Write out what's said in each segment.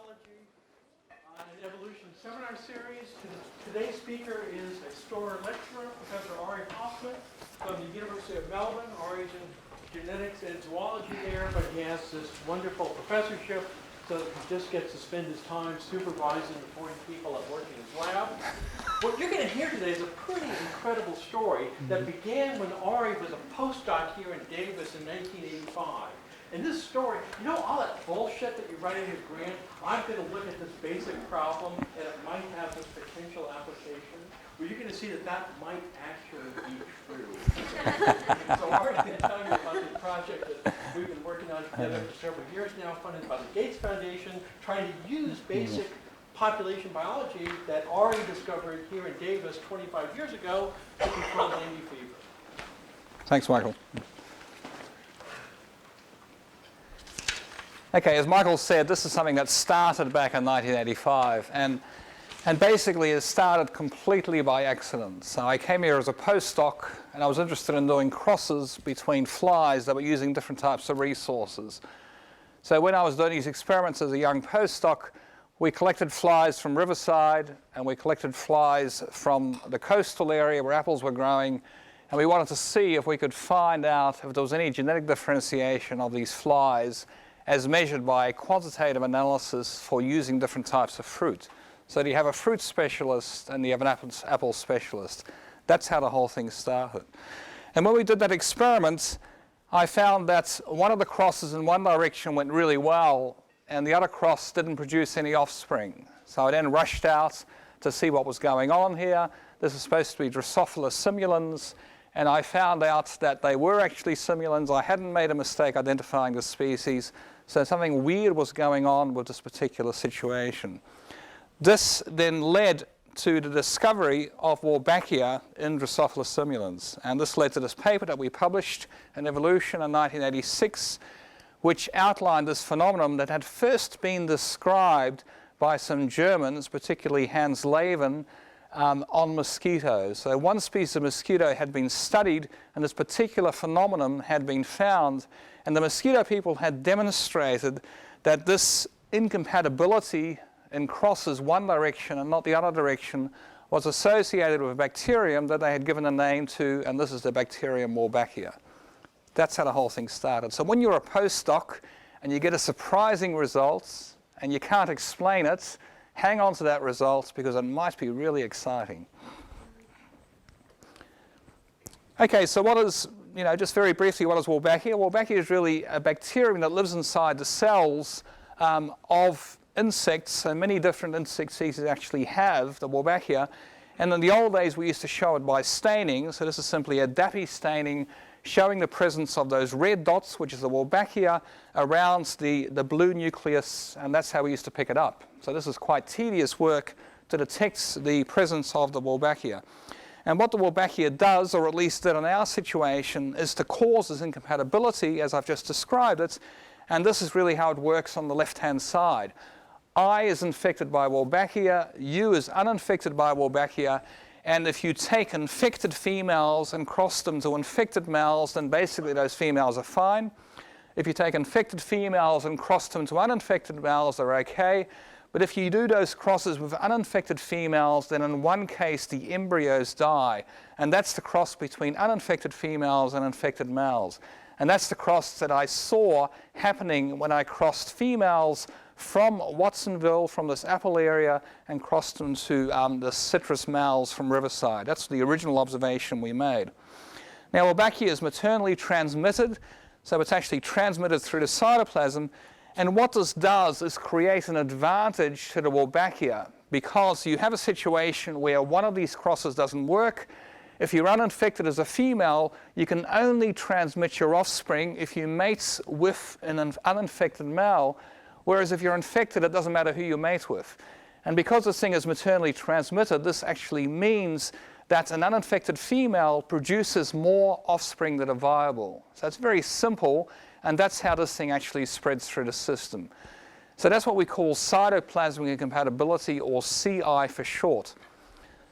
Biology an Evolution seminar series. Today's speaker is explorer lecturer, Professor Hoffmann from the University of Melbourne. Ari's in genetics and zoology there, but he has this wonderful professorship, so he just gets to spend his time supervising the foreign people that work in his lab. What you're going to hear today is a pretty incredible story that began when Ari was a postdoc here in Davis in 1985. And this story, you know all that bullshit that you write in your grant? I'm going to look at this basic problem and it might have this potential application. Well, you're going to see that that might actually be true. So Ari's going to tell you about this project that we've been working on together for several years now, funded by the Gates Foundation, trying to use basic population biology that Ari discovered here in Davis 25 years ago to control dengue fever. Thanks, Michael. Okay, as Michael said, this is something that started back in 1985, and basically it started completely by accident. So I came here as a postdoc, and I was interested in doing crosses between flies that were using different types of resources. So when I was doing these experiments as a young postdoc, we collected flies from Riverside, and we collected flies from the coastal area where apples were growing, and we wanted to see if we could find out if there was any genetic differentiation of these flies as measured by quantitative analysis for using different types of fruit. So you have a fruit specialist and you have an apple specialist. That's how the whole thing started. And when we did that experiment, I found that one of the crosses in one direction went really well and the other cross didn't produce any offspring. So I then rushed out to see what was going on here. This is supposed to be Drosophila simulans, and I found out that they were actually simulans. I hadn't made a mistake identifying the species. So something weird was going on with this particular situation. This then led to the discovery of Wolbachia in Drosophila simulans. And this led to this paper that we published in Evolution in 1986, which outlined this phenomenon that had first been described by some Germans, particularly Hans Levin, on mosquitoes. So one species of mosquito had been studied, and this particular phenomenon had been found. And the mosquito people had demonstrated that this incompatibility in crosses one direction and not the other direction was associated with a bacterium that they had given a name to, and this is the bacterium Wolbachia. That's how the whole thing started. So when you're a postdoc and you get a surprising result and you can't explain it, hang on to that result because it might be really exciting. Okay, so what is, just very briefly, what is Wolbachia? Wolbachia is really a bacterium that lives inside the cells of insects, and many different insect species actually have the Wolbachia. And in the old days, we used to show it by staining. So this is simply a DAPI staining showing the presence of those red dots, which is the Wolbachia, around the blue nucleus, and that's how we used to pick it up. So this is quite tedious work to detect the presence of the Wolbachia. And what the Wolbachia does, or at least did in our situation, is to cause this incompatibility, as I've just described it, and this is really how it works on the left-hand side. I is infected by Wolbachia, U is uninfected by Wolbachia, and if you take infected females and cross them to infected males, then basically those females are fine. If you take infected females and cross them to uninfected males, they're okay. But if you do those crosses with uninfected females, then in one case the embryos die. And that's the cross between uninfected females and infected males. And that's the cross that I saw happening when I crossed females from Watsonville, from this apple area, and crossed them to the citrus males from Riverside. That's the original observation we made. Now, Wolbachia is maternally transmitted, so it's actually transmitted through the cytoplasm. And what this does is create an advantage to the Wolbachia, because you have a situation where one of these crosses doesn't work. If you're uninfected as a female, you can only transmit your offspring if you mate with an uninfected male, whereas if you're infected, it doesn't matter who you mate with. And because this thing is maternally transmitted, this actually means that an uninfected female produces more offspring that are viable. So it's very simple, and that's how this thing actually spreads through the system. So that's what we call cytoplasmic incompatibility, or CI for short.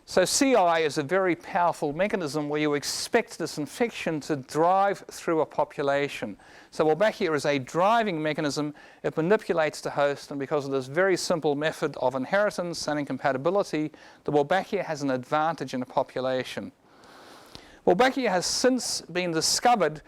So CI is a very powerful mechanism where you expect this infection to drive through a population. So Wolbachia is a driving mechanism. It manipulates the host, and because of this very simple method of inheritance and incompatibility, the Wolbachia has an advantage in a population. Wolbachia has since been discovered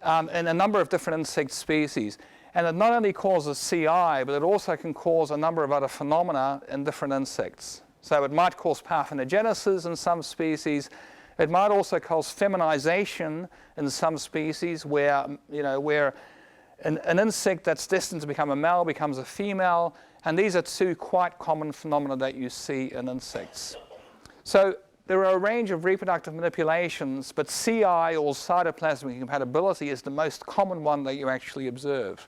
in a number of different insect species. And it not only causes CI, but it also can cause a number of other phenomena in different insects. So it might cause parthenogenesis in some species. It might also cause feminization in some species where, where an insect that's destined to become a male becomes a female. And these are two quite common phenomena that you see in insects. So there are a range of reproductive manipulations, but CI, or cytoplasmic incompatibility, is the most common one that you actually observe.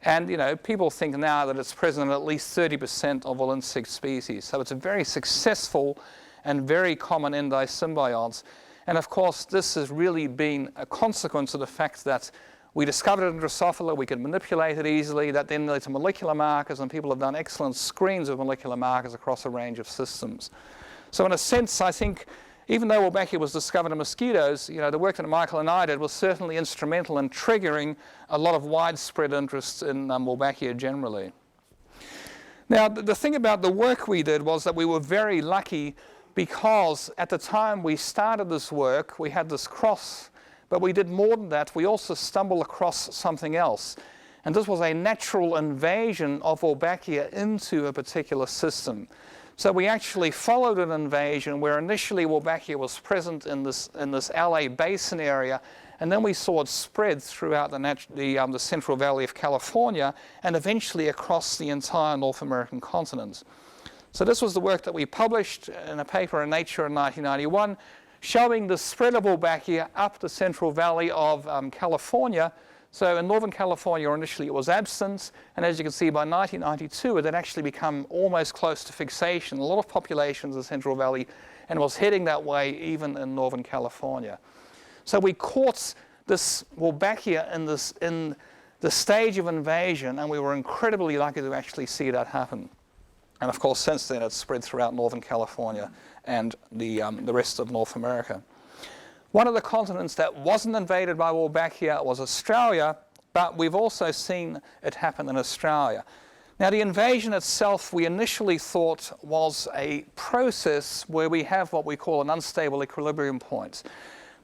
And people think now that it's present in at least 30% of all insect species. So it's a very successful and very common in symbionts. And of course, this has really been a consequence of the fact that we discovered it in Drosophila, we could manipulate it easily, that then led to molecular markers, and people have done excellent screens of molecular markers across a range of systems. So in a sense, I think, even though Wolbachia was discovered in mosquitoes, the work that Michael and I did was certainly instrumental in triggering a lot of widespread interest in Wolbachia generally. Now, the thing about the work we did was that we were very lucky because at the time we started this work, we had this cross, but we did more than that. We also stumbled across something else. And this was a natural invasion of Wolbachia into a particular system. So we actually followed an invasion where initially Wolbachia was present in this LA basin area, and then we saw it spread throughout the Central Valley of California and eventually across the entire North American continent. So this was the work that we published in a paper in Nature in 1991, showing the spread of Wolbachia up the Central Valley of California. So in Northern California, initially it was absent, and as you can see, by 1992, it had actually become almost close to fixation. A lot of populations in the Central Valley, and was heading that way even in Northern California. So we caught this Wolbachia in the stage of invasion, and we were incredibly lucky to actually see that happen. And of course, since then, it's spread throughout Northern California and the rest of North America. One of the continents that wasn't invaded by Wolbachia was Australia, but we've also seen it happen in Australia. Now, the invasion itself, we initially thought was a process where we have what we call an unstable equilibrium point.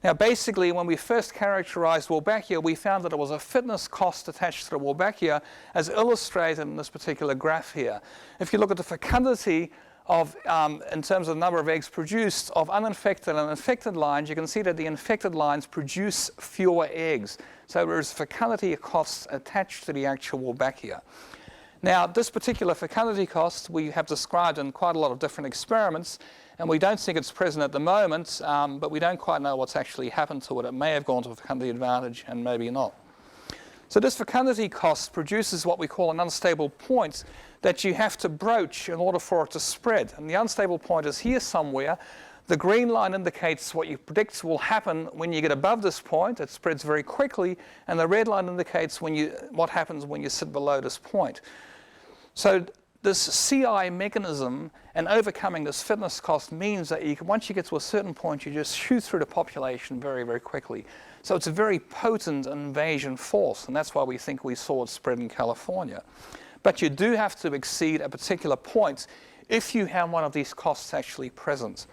Now, basically, when we first characterized Wolbachia, we found that it was a fitness cost attached to the Wolbachia, as illustrated in this particular graph here. If you look at the fecundity of, in terms of the number of eggs produced of uninfected and infected lines, you can see that the infected lines produce fewer eggs. So there is fecundity costs attached to the actual Wolbachia. Now, this particular fecundity cost we have described in quite a lot of different experiments, and we don't think it's present at the moment, but we don't quite know what's actually happened to it. It may have gone to a fecundity advantage and maybe not. So this fecundity cost produces what we call an unstable point that you have to broach in order for it to spread. And the unstable point is here somewhere. The green line indicates what you predict will happen when you get above this point. It spreads very quickly. And the red line indicates what happens when you sit below this point. So this CI mechanism and overcoming this fitness cost means that once you get to a certain point, you just shoot through the population very, very quickly. So it's a very potent invasion force, and that's why we think we saw it spread in California. But you do have to exceed a particular point if you have one of these costs actually present.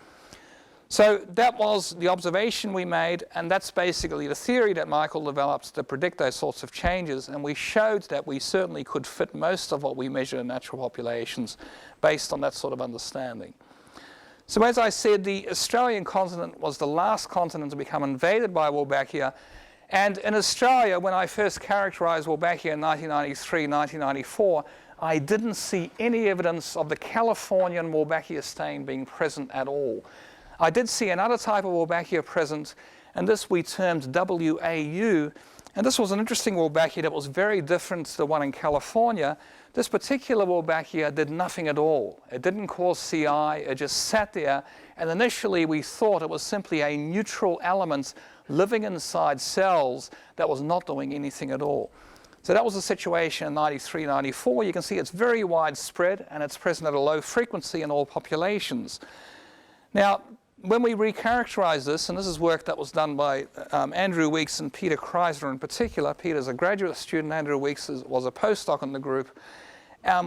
So that was the observation we made, and that's basically the theory that Michael developed to predict those sorts of changes, and we showed that we certainly could fit most of what we measure in natural populations based on that sort of understanding. So as I said, the Australian continent was the last continent to become invaded by Wolbachia, and in Australia, when I first characterized Wolbachia in 1993, 1994, I didn't see any evidence of the Californian Wolbachia strain being present at all. I did see another type of Wolbachia present, and this we termed WAU, and this was an interesting Wolbachia that was very different to the one in California. This particular Wolbachia did nothing at all. It didn't cause CI, it just sat there, and initially we thought it was simply a neutral element living inside cells that was not doing anything at all. So that was the situation in 93, 94. You can see it's very widespread, and it's present at a low frequency in all populations. Now, when we recharacterize this, and this is work that was done by Andrew Weeks and Peter Kreisler in particular. Peter's a graduate student, Andrew Weeks was a postdoc in the group.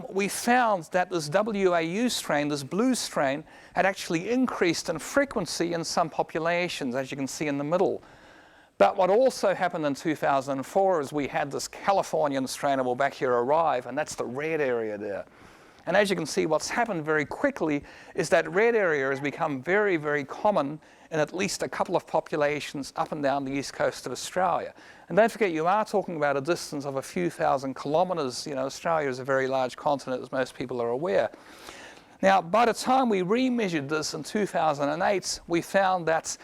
We found that this WAU strain, this blue strain, had actually increased in frequency in some populations, as you can see in the middle. But what also happened in 2004 is we had this Californian strain of Wolbachia arrive, and that's the red area there. And as you can see, what's happened very quickly is that red area has become very, very common in at least a couple of populations up and down the east coast of Australia. And don't forget, you are talking about a distance of a few thousand kilometres. You know, Australia is a very large continent, as most people are aware. Now, by the time we remeasured this in 2008, we found that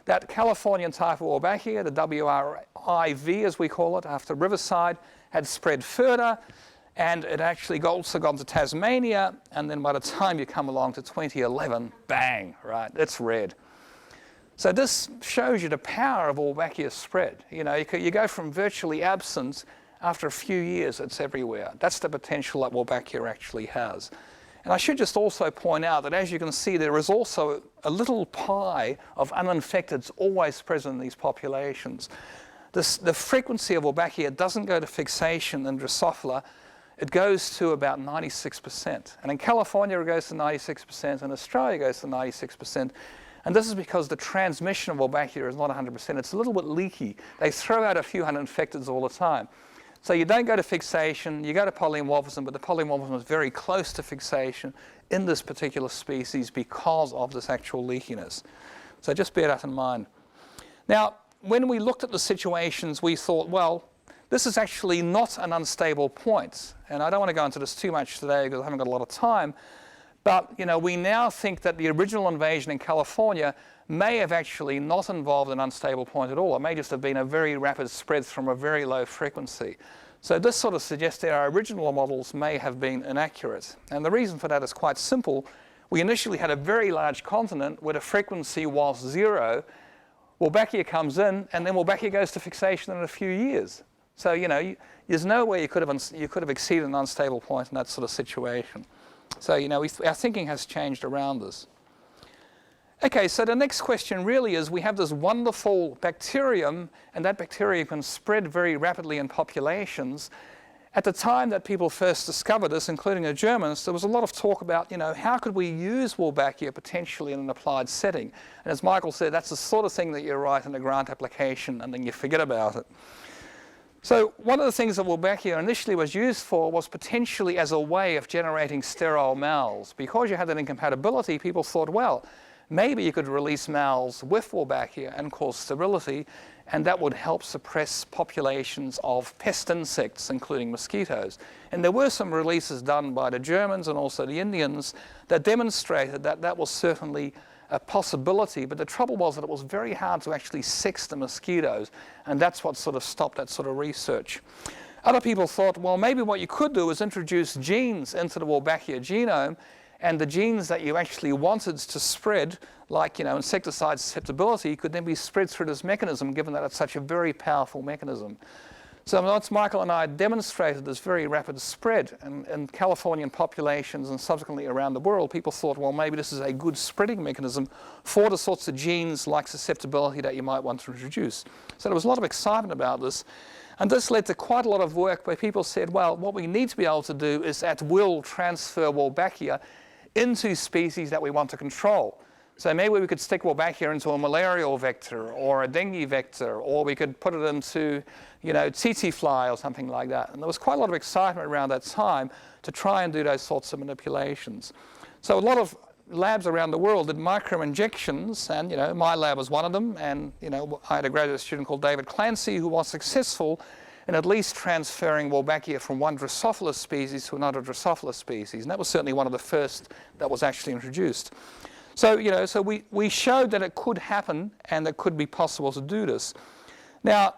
that Californian type of Wolbachia, the WRIV as we call it, after Riverside, had spread further. And it actually also gone to Tasmania, and then by the time you come along to 2011, bang, right, it's red. So this shows you the power of Wolbachia spread. You know, you go from virtually absent, after a few years, it's everywhere. That's the potential that Wolbachia actually has. And I should just also point out that, as you can see, there is also a little pie of uninfecteds always present in these populations. The frequency of Wolbachia doesn't go to fixation in Drosophila. It goes to about 96%. And in California, it goes to 96%, and Australia it goes to 96%. And this is because the transmission of Wolbachia is not 100%. It's a little bit leaky. They throw out a few hundred infecteds all the time. So you don't go to fixation, you go to polymorphism, but the polymorphism is very close to fixation in this particular species because of this actual leakiness. So just bear that in mind. Now, when we looked at the situations, we thought, well, this is actually not an unstable point. And I don't want to go into this too much today because I haven't got a lot of time. But you know, we now think that the original invasion in California may have actually not involved an unstable point at all. It may just have been a very rapid spread from a very low frequency. So this sort of suggests that our original models may have been inaccurate. And the reason for that is quite simple. We initially had a very large continent where the frequency was 0. Wolbachia comes in, and then Wolbachia goes to fixation in a few years. So, you know, there's no way you could have exceeded an unstable point in that sort of situation. So, you know, our thinking has changed around this. Okay, so the next question really is, we have this wonderful bacterium, and that bacterium can spread very rapidly in populations. At the time that people first discovered this, including the Germans, there was a lot of talk about, you know, how could we use Wolbachia potentially in an applied setting? And as Michael said, that's the sort of thing that you write in a grant application and then you forget about it. So one of the things that Wolbachia initially was used for was potentially as a way of generating sterile males. Because you had that incompatibility, people thought, well, maybe you could release males with Wolbachia and cause sterility, and that would help suppress populations of pest insects, including mosquitoes. And there were some releases done by the Germans and also the Indians that demonstrated that that was certainly a possibility, but the trouble was that it was very hard to actually sex the mosquitoes, and that's what sort of stopped that sort of research. Other people thought, well, maybe what you could do is introduce genes into the Wolbachia genome, and the genes that you actually wanted to spread, like, you know, insecticide susceptibility, could then be spread through this mechanism, given that it's such a very powerful mechanism. So once Michael and I demonstrated this very rapid spread in Californian populations and subsequently around the world, people thought, well, maybe this is a good spreading mechanism for the sorts of genes like susceptibility that you might want to introduce. So there was a lot of excitement about this. And this led to quite a lot of work where people said, well, what we need to be able to do is at will transfer Wolbachia into species that we want to control. So maybe we could stick Wolbachia into a malarial vector or a dengue vector, or we could put it into, you know, tsetse fly or something like that. And there was quite a lot of excitement around that time to try and do those sorts of manipulations. So a lot of labs around the world did micro-injections, and, you know, my lab was one of them. And, you know, I had a graduate student called David Clancy who was successful in at least transferring Wolbachia from one Drosophila species to another Drosophila species. And that was certainly one of the first that was actually introduced. So, you know, so we showed that it could happen and it could be possible to do this. Now,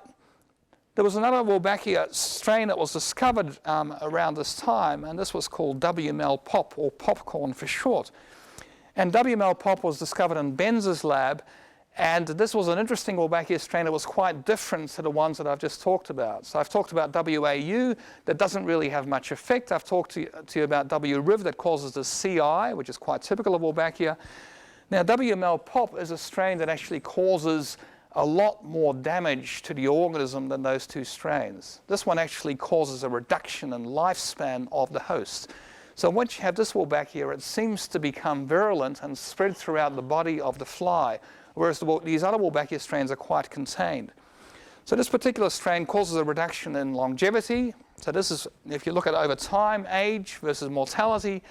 there was another Wolbachia strain that was discovered around this time, and this was called WML pop, or popcorn for short. And WML pop was discovered in Benz's lab, and this was an interesting Wolbachia strain that was quite different to the ones that I've just talked about. So I've talked about WAU, that doesn't really have much effect. I've talked to you about WRIV that causes the CI, which is quite typical of Wolbachia. Now, WML pop is a strain that actually causes a lot more damage to the organism than those two strains. This one actually causes a reduction in lifespan of the host. So once you have this Wolbachia, it seems to become virulent and spread throughout the body of the fly, whereas these other Wolbachia strains are quite contained. So this particular strain causes a reduction in longevity. So this is, if you look at over time, age versus mortality,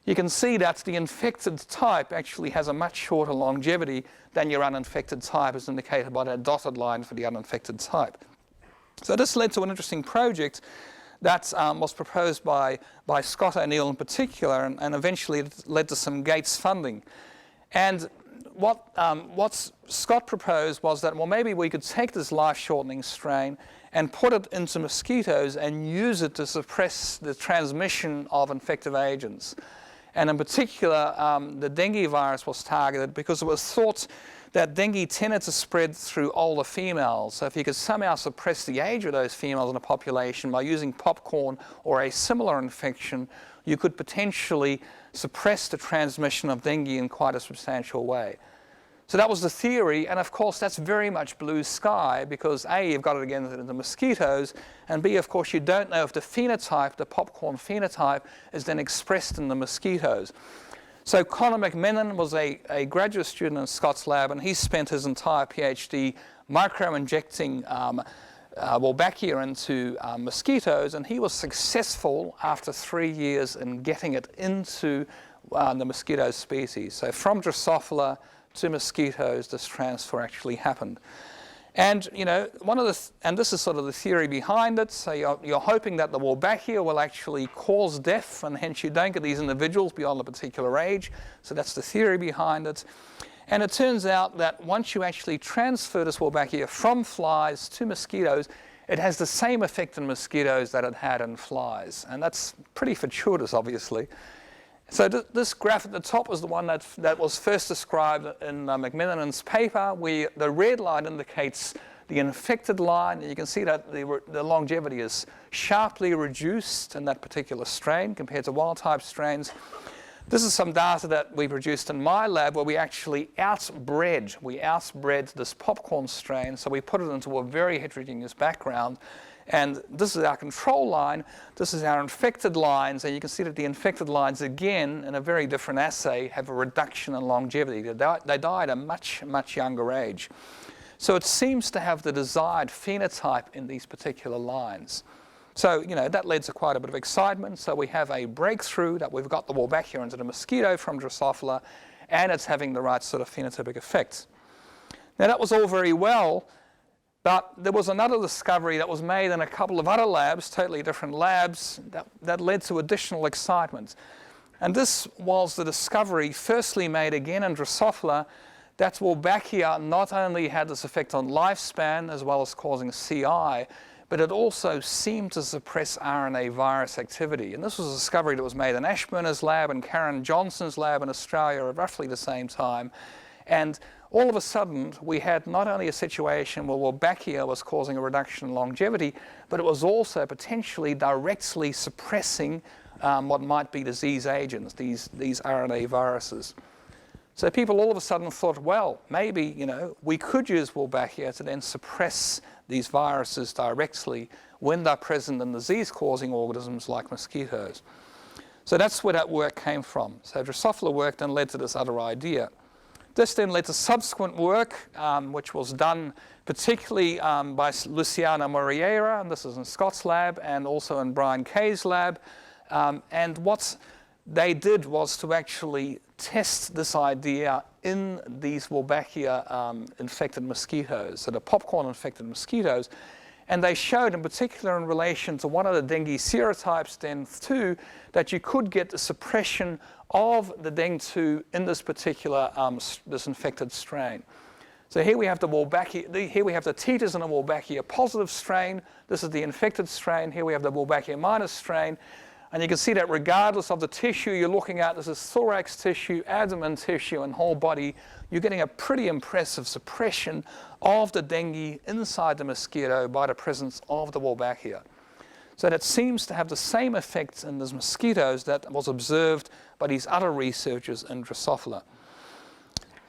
you can see that the infected type actually has a much shorter longevity than your uninfected type, as indicated by that dotted line for the uninfected type. So this led to an interesting project that was proposed by Scott O'Neill in particular, and eventually it led to some Gates funding. And what Scott proposed was that, well, maybe we could take this life-shortening strain and put it into mosquitoes and use it to suppress the transmission of infective agents. And in particular, the dengue virus was targeted because it was thought that dengue tended to spread through older females. So if you could somehow suppress the age of those females in a population by using popcorn or a similar infection, you could potentially suppress the transmission of dengue in quite a substantial way. So that was the theory, and of course that's very much blue sky because A, you've got it again in the mosquitoes, and B, of course, you don't know if the phenotype, the popcorn phenotype, is then expressed in the mosquitoes. So Conor McMenamin was a graduate student in Scott's lab, and he spent his entire PhD micro-injecting Wolbachia into mosquitoes, and he was successful after 3 years in getting it into the mosquito species. So from Drosophila to mosquitoes, this transfer actually happened. And, you know, and this is sort of the theory behind it. So you're hoping that the Wolbachia will actually cause death, and hence you don't get these individuals beyond a particular age. So that's the theory behind it. And it turns out that once you actually transfer this Wolbachia from flies to mosquitoes, it has the same effect in mosquitoes that it had in flies. And that's pretty fortuitous, obviously. So this graph at the top is the one that was first described in McMenamin's paper, where the red line indicates the infected line, and you can see that the longevity is sharply reduced in that particular strain compared to wild-type strains. This is some data that we produced in my lab where we actually outbred this popcorn strain, so we put it into a very heterogeneous background. And this is our control line, this is our infected lines, and you can see that the infected lines, again, in a very different assay, have a reduction in longevity. They die at a much, much younger age. So it seems to have the desired phenotype in these particular lines. So, you know, that led to quite a bit of excitement. So we have a breakthrough that we've got the Wolbachia into the mosquito from Drosophila, and it's having the right sort of phenotypic effects. Now that was all very well, but there was another discovery that was made in a couple of other labs, totally different labs, that led to additional excitement. And this was the discovery firstly made again in Drosophila that Wolbachia not only had this effect on lifespan as well as causing CI, but it also seemed to suppress RNA virus activity. And this was a discovery that was made in Ashburner's lab and Karen Johnson's lab in Australia at roughly the same time. And all of a sudden, we had not only a situation where Wolbachia was causing a reduction in longevity, but it was also potentially directly suppressing what might be disease agents, these RNA viruses. So people all of a sudden thought, well, maybe, you know, we could use Wolbachia to then suppress these viruses directly when they're present in disease-causing organisms like mosquitoes. So that's where that work came from. So Drosophila work then led to this other idea. This then led to subsequent work, which was done particularly by Luciana Moreira, and this is in Scott's lab, and also in Brian Kay's lab. And what they did was to actually test this idea in these Wolbachia infected mosquitoes, so the popcorn infected mosquitoes. And they showed, in particular in relation to one of the dengue serotypes, DEN2, that you could get the suppression of the DEN2 in this particular this infected strain. So here we have the Wolbachia, here we have the Titas in a Wolbachia positive strain. This is the infected strain. Here we have the Wolbachia minus strain. And you can see that regardless of the tissue you're looking at, this is thorax tissue, abdomen tissue, and whole body, you're getting a pretty impressive suppression of the dengue inside the mosquito by the presence of the Wolbachia. So that seems to have the same effects in these mosquitoes that was observed by these other researchers in Drosophila.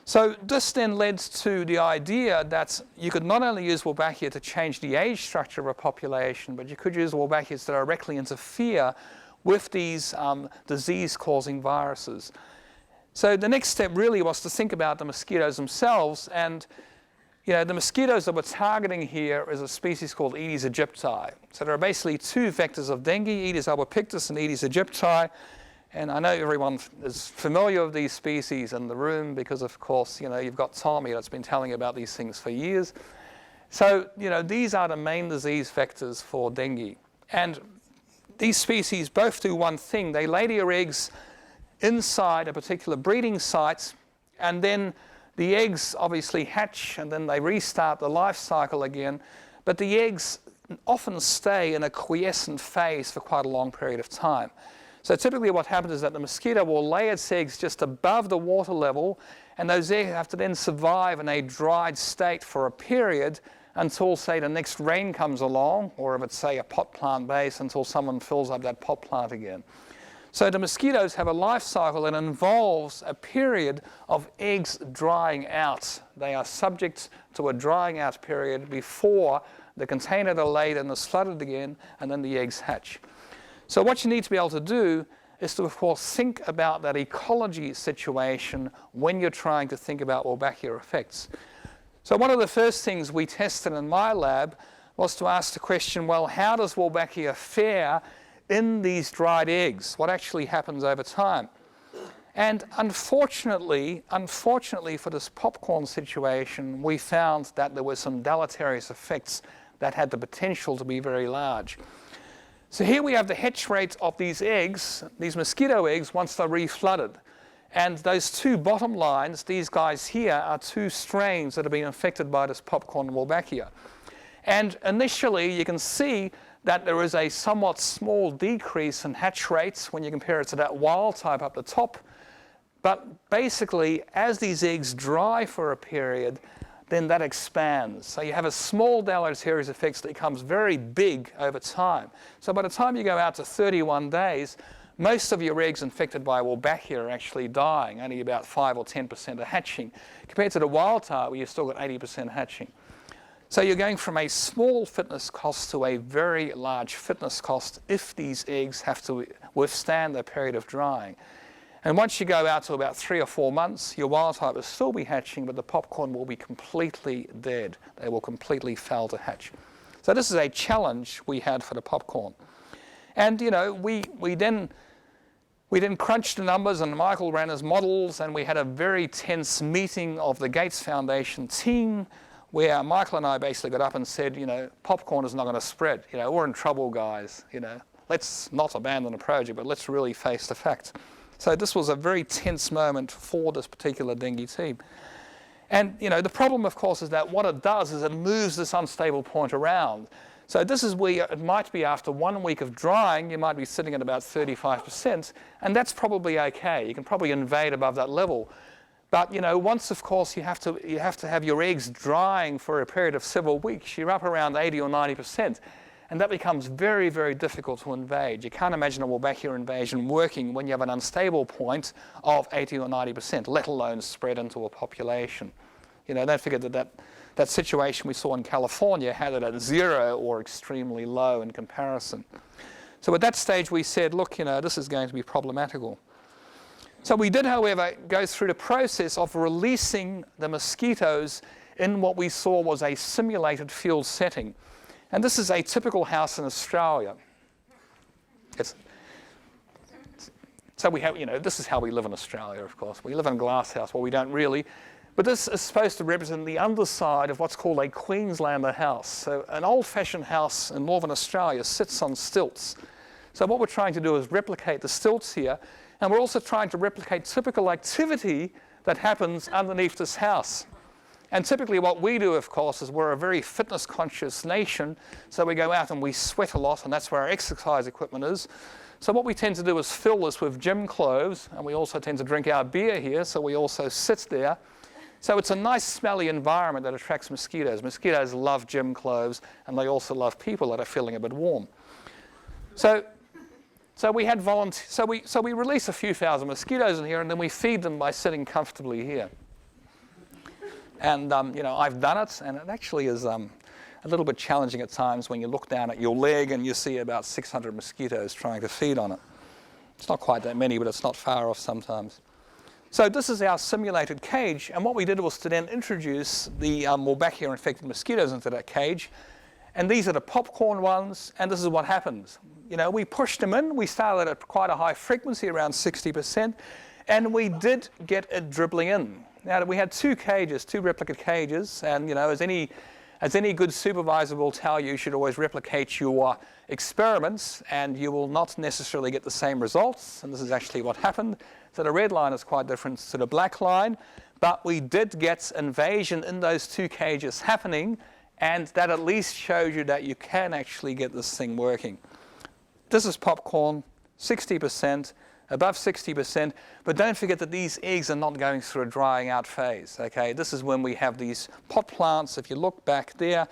So this then led to the idea that you could not only use Wolbachia to change the age structure of a population, but you could use Wolbachia to directly interfere with these disease-causing viruses. So the next step really was to think about the mosquitoes themselves, and the mosquitoes that we're targeting here is a species called Aedes aegypti. So there are basically two vectors of dengue, Aedes albopictus and Aedes aegypti. And I know everyone is familiar with these species in the room because, of course, you've got Tommy that's been telling you about these things for years. So, these are the main disease vectors for dengue. And these species both do one thing. They lay their eggs inside a particular breeding site, and then the eggs obviously hatch, and then they restart the life cycle again. But the eggs often stay in a quiescent phase for quite a long period of time. So typically what happens is that the mosquito will lay its eggs just above the water level, and those eggs have to then survive in a dried state for a period until, say, the next rain comes along, or if it's, say, a pot plant base, until someone fills up that pot plant again. So the mosquitoes have a life cycle that involves a period of eggs drying out. They are subject to a drying out period before the container they're laid in is flooded again, and then the eggs hatch. So what you need to be able to do is to, of course, think about that ecology situation when you're trying to think about Wolbachia effects. So one of the first things we tested in my lab was to ask the question, well, how does Wolbachia fare in these dried eggs? What actually happens over time? And unfortunately for this popcorn situation, we found that there were some deleterious effects that had the potential to be very large. So here we have the hatch rate of these eggs, these mosquito eggs, once they're reflooded. And those two bottom lines, these guys here, are two strains that have been infected by this popcorn Wolbachia. And initially, you can see that there is a somewhat small decrease in hatch rates when you compare it to that wild type up the top. But basically, as these eggs dry for a period, then that expands. So you have a small deleterious effect that becomes very big over time. So by the time you go out to 31 days, most of your eggs infected by Wolbachia are actually dying, only about 5 or 10% are hatching, compared to the wild type where you've still got 80% hatching. So you're going from a small fitness cost to a very large fitness cost if these eggs have to withstand the period of drying. And once you go out to about 3 or 4 months, your wild type will still be hatching, but the popcorn will be completely dead. They will completely fail to hatch. So this is a challenge we had for the popcorn. And we then crunched the numbers, and Michael ran his models, and we had a very tense meeting of the Gates Foundation team where Michael and I basically got up and said, popcorn is not going to spread. We're in trouble, guys. Let's not abandon the project, but let's really face the fact. So this was a very tense moment for this particular dengue team. And the problem, of course, is that what it does is it moves this unstable point around. So this is where it might be after 1 week of drying, you might be sitting at about 35%, and that's probably okay. You can probably invade above that level. But once, of course, you have to have your eggs drying for a period of several weeks, you're up around 80 or 90%. And that becomes very, very difficult to invade. You can't imagine a Wolbachia invasion working when you have an unstable point of 80 or 90%, let alone spread into a population. Don't forget that situation we saw in California had it at 0 or extremely low in comparison. So at that stage we said, look, this is going to be problematical. So we did, however, go through the process of releasing the mosquitoes in what we saw was a simulated field setting. And this is a typical house in Australia. So we have, this is how we live in Australia, of course. We live in a glass house. Well, we don't really. But this is supposed to represent the underside of what's called a Queenslander house. So an old-fashioned house in northern Australia sits on stilts. So what we're trying to do is replicate the stilts here. And we're also trying to replicate typical activity that happens underneath this house. And typically what we do, of course, is we're a very fitness-conscious nation, so we go out and we sweat a lot, and that's where our exercise equipment is. So what we tend to do is fill this with gym clothes, and we also tend to drink our beer here, so we also sit there. So it's a nice, smelly environment that attracts mosquitoes. Mosquitoes love gym clothes, and they also love people that are feeling a bit warm. So we had so we release a few thousand mosquitoes in here, and then we feed them by sitting comfortably here. And I've done it, and it actually is a little bit challenging at times when you look down at your leg and you see about 600 mosquitoes trying to feed on it. It's not quite that many, but it's not far off sometimes. So this is our simulated cage, and what we did was to then introduce the Wolbachia infected mosquitoes into that cage. And these are the popcorn ones, and this is what happens. We pushed them in. We started at quite a high frequency, around 60%, and we did get it dribbling in. Now, we had two replicate cages, and as any good supervisor will tell you, you should always replicate your experiments, and you will not necessarily get the same results. And this is actually what happened. So the red line is quite different to the black line, but we did get invasion in those two cages happening, and that at least shows you that you can actually get this thing working. This is popcorn, 60%, above 60%, but don't forget that these eggs are not going through a drying out phase, okay? This is when we have these pot plants. If you look back there,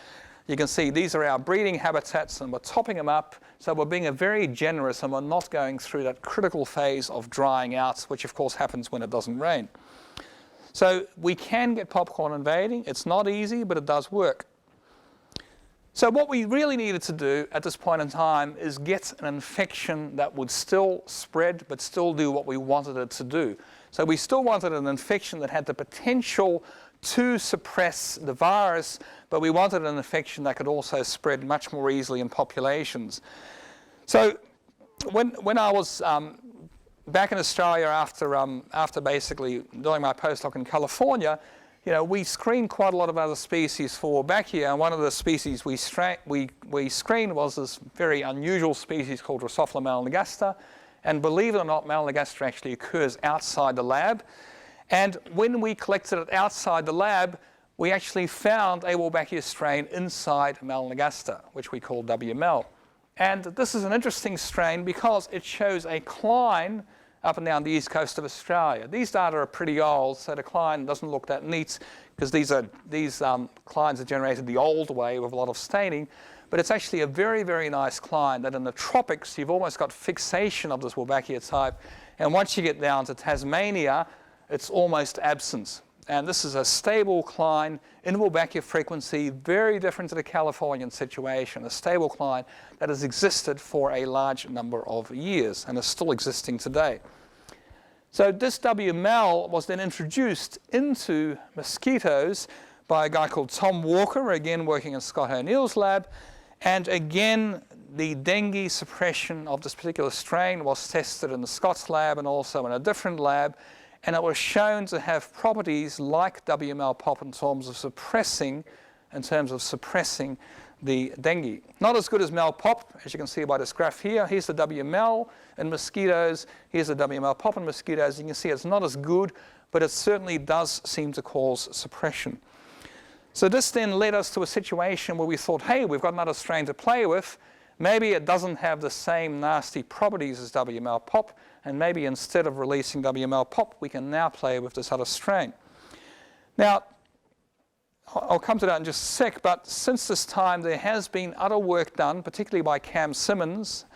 you can see these are our breeding habitats, and we're topping them up, so we're being very generous, and we're not going through that critical phase of drying out, which of course happens when it doesn't rain. So we can get popcorn invading. It's not easy, but it does work. So what we really needed to do at this point in time is get an infection that would still spread but still do what we wanted it to do. So we still wanted an infection that had the potential to suppress the virus, but we wanted an infection that could also spread much more easily in populations. So when I was back in Australia after basically doing my postdoc in California, we screened quite a lot of other species for Wolbachia, and one of the species we screened was this very unusual species called Drosophila melanogaster. And believe it or not, melanogaster actually occurs outside the lab. And when we collected it outside the lab, we actually found a Wolbachia strain inside melanogaster, which we call WML. And this is an interesting strain because it shows a cline up and down the east coast of Australia. These data are pretty old, so the cline doesn't look that neat because these clines are generated the old way with a lot of staining. But it's actually a very, very nice cline that in the tropics, you've almost got fixation of this Wolbachia type. And once you get down to Tasmania, it's almost absent. And this is a stable cline in Wolbachia frequency, very different to the Californian situation, a stable cline that has existed for a large number of years and is still existing today. So this WML was then introduced into mosquitoes by a guy called Tom Walker, again working in Scott O'Neill's lab. And again, the dengue suppression of this particular strain was tested in the Scott's lab and also in a different lab. And it was shown to have properties like WML pop in terms of suppressing the dengue. Not as good as Mel pop, as you can see by this graph here. Here's the WML in mosquitoes. Here's the WML pop in mosquitoes. You can see it's not as good, but it certainly does seem to cause suppression. So this then led us to a situation where we thought, hey, we've got another strain to play with. Maybe it doesn't have the same nasty properties as WML pop, and maybe instead of releasing WML pop, we can now play with this other strain. Now, I'll come to that in just a sec, but since this time there has been other work done, particularly by Cam Simmons.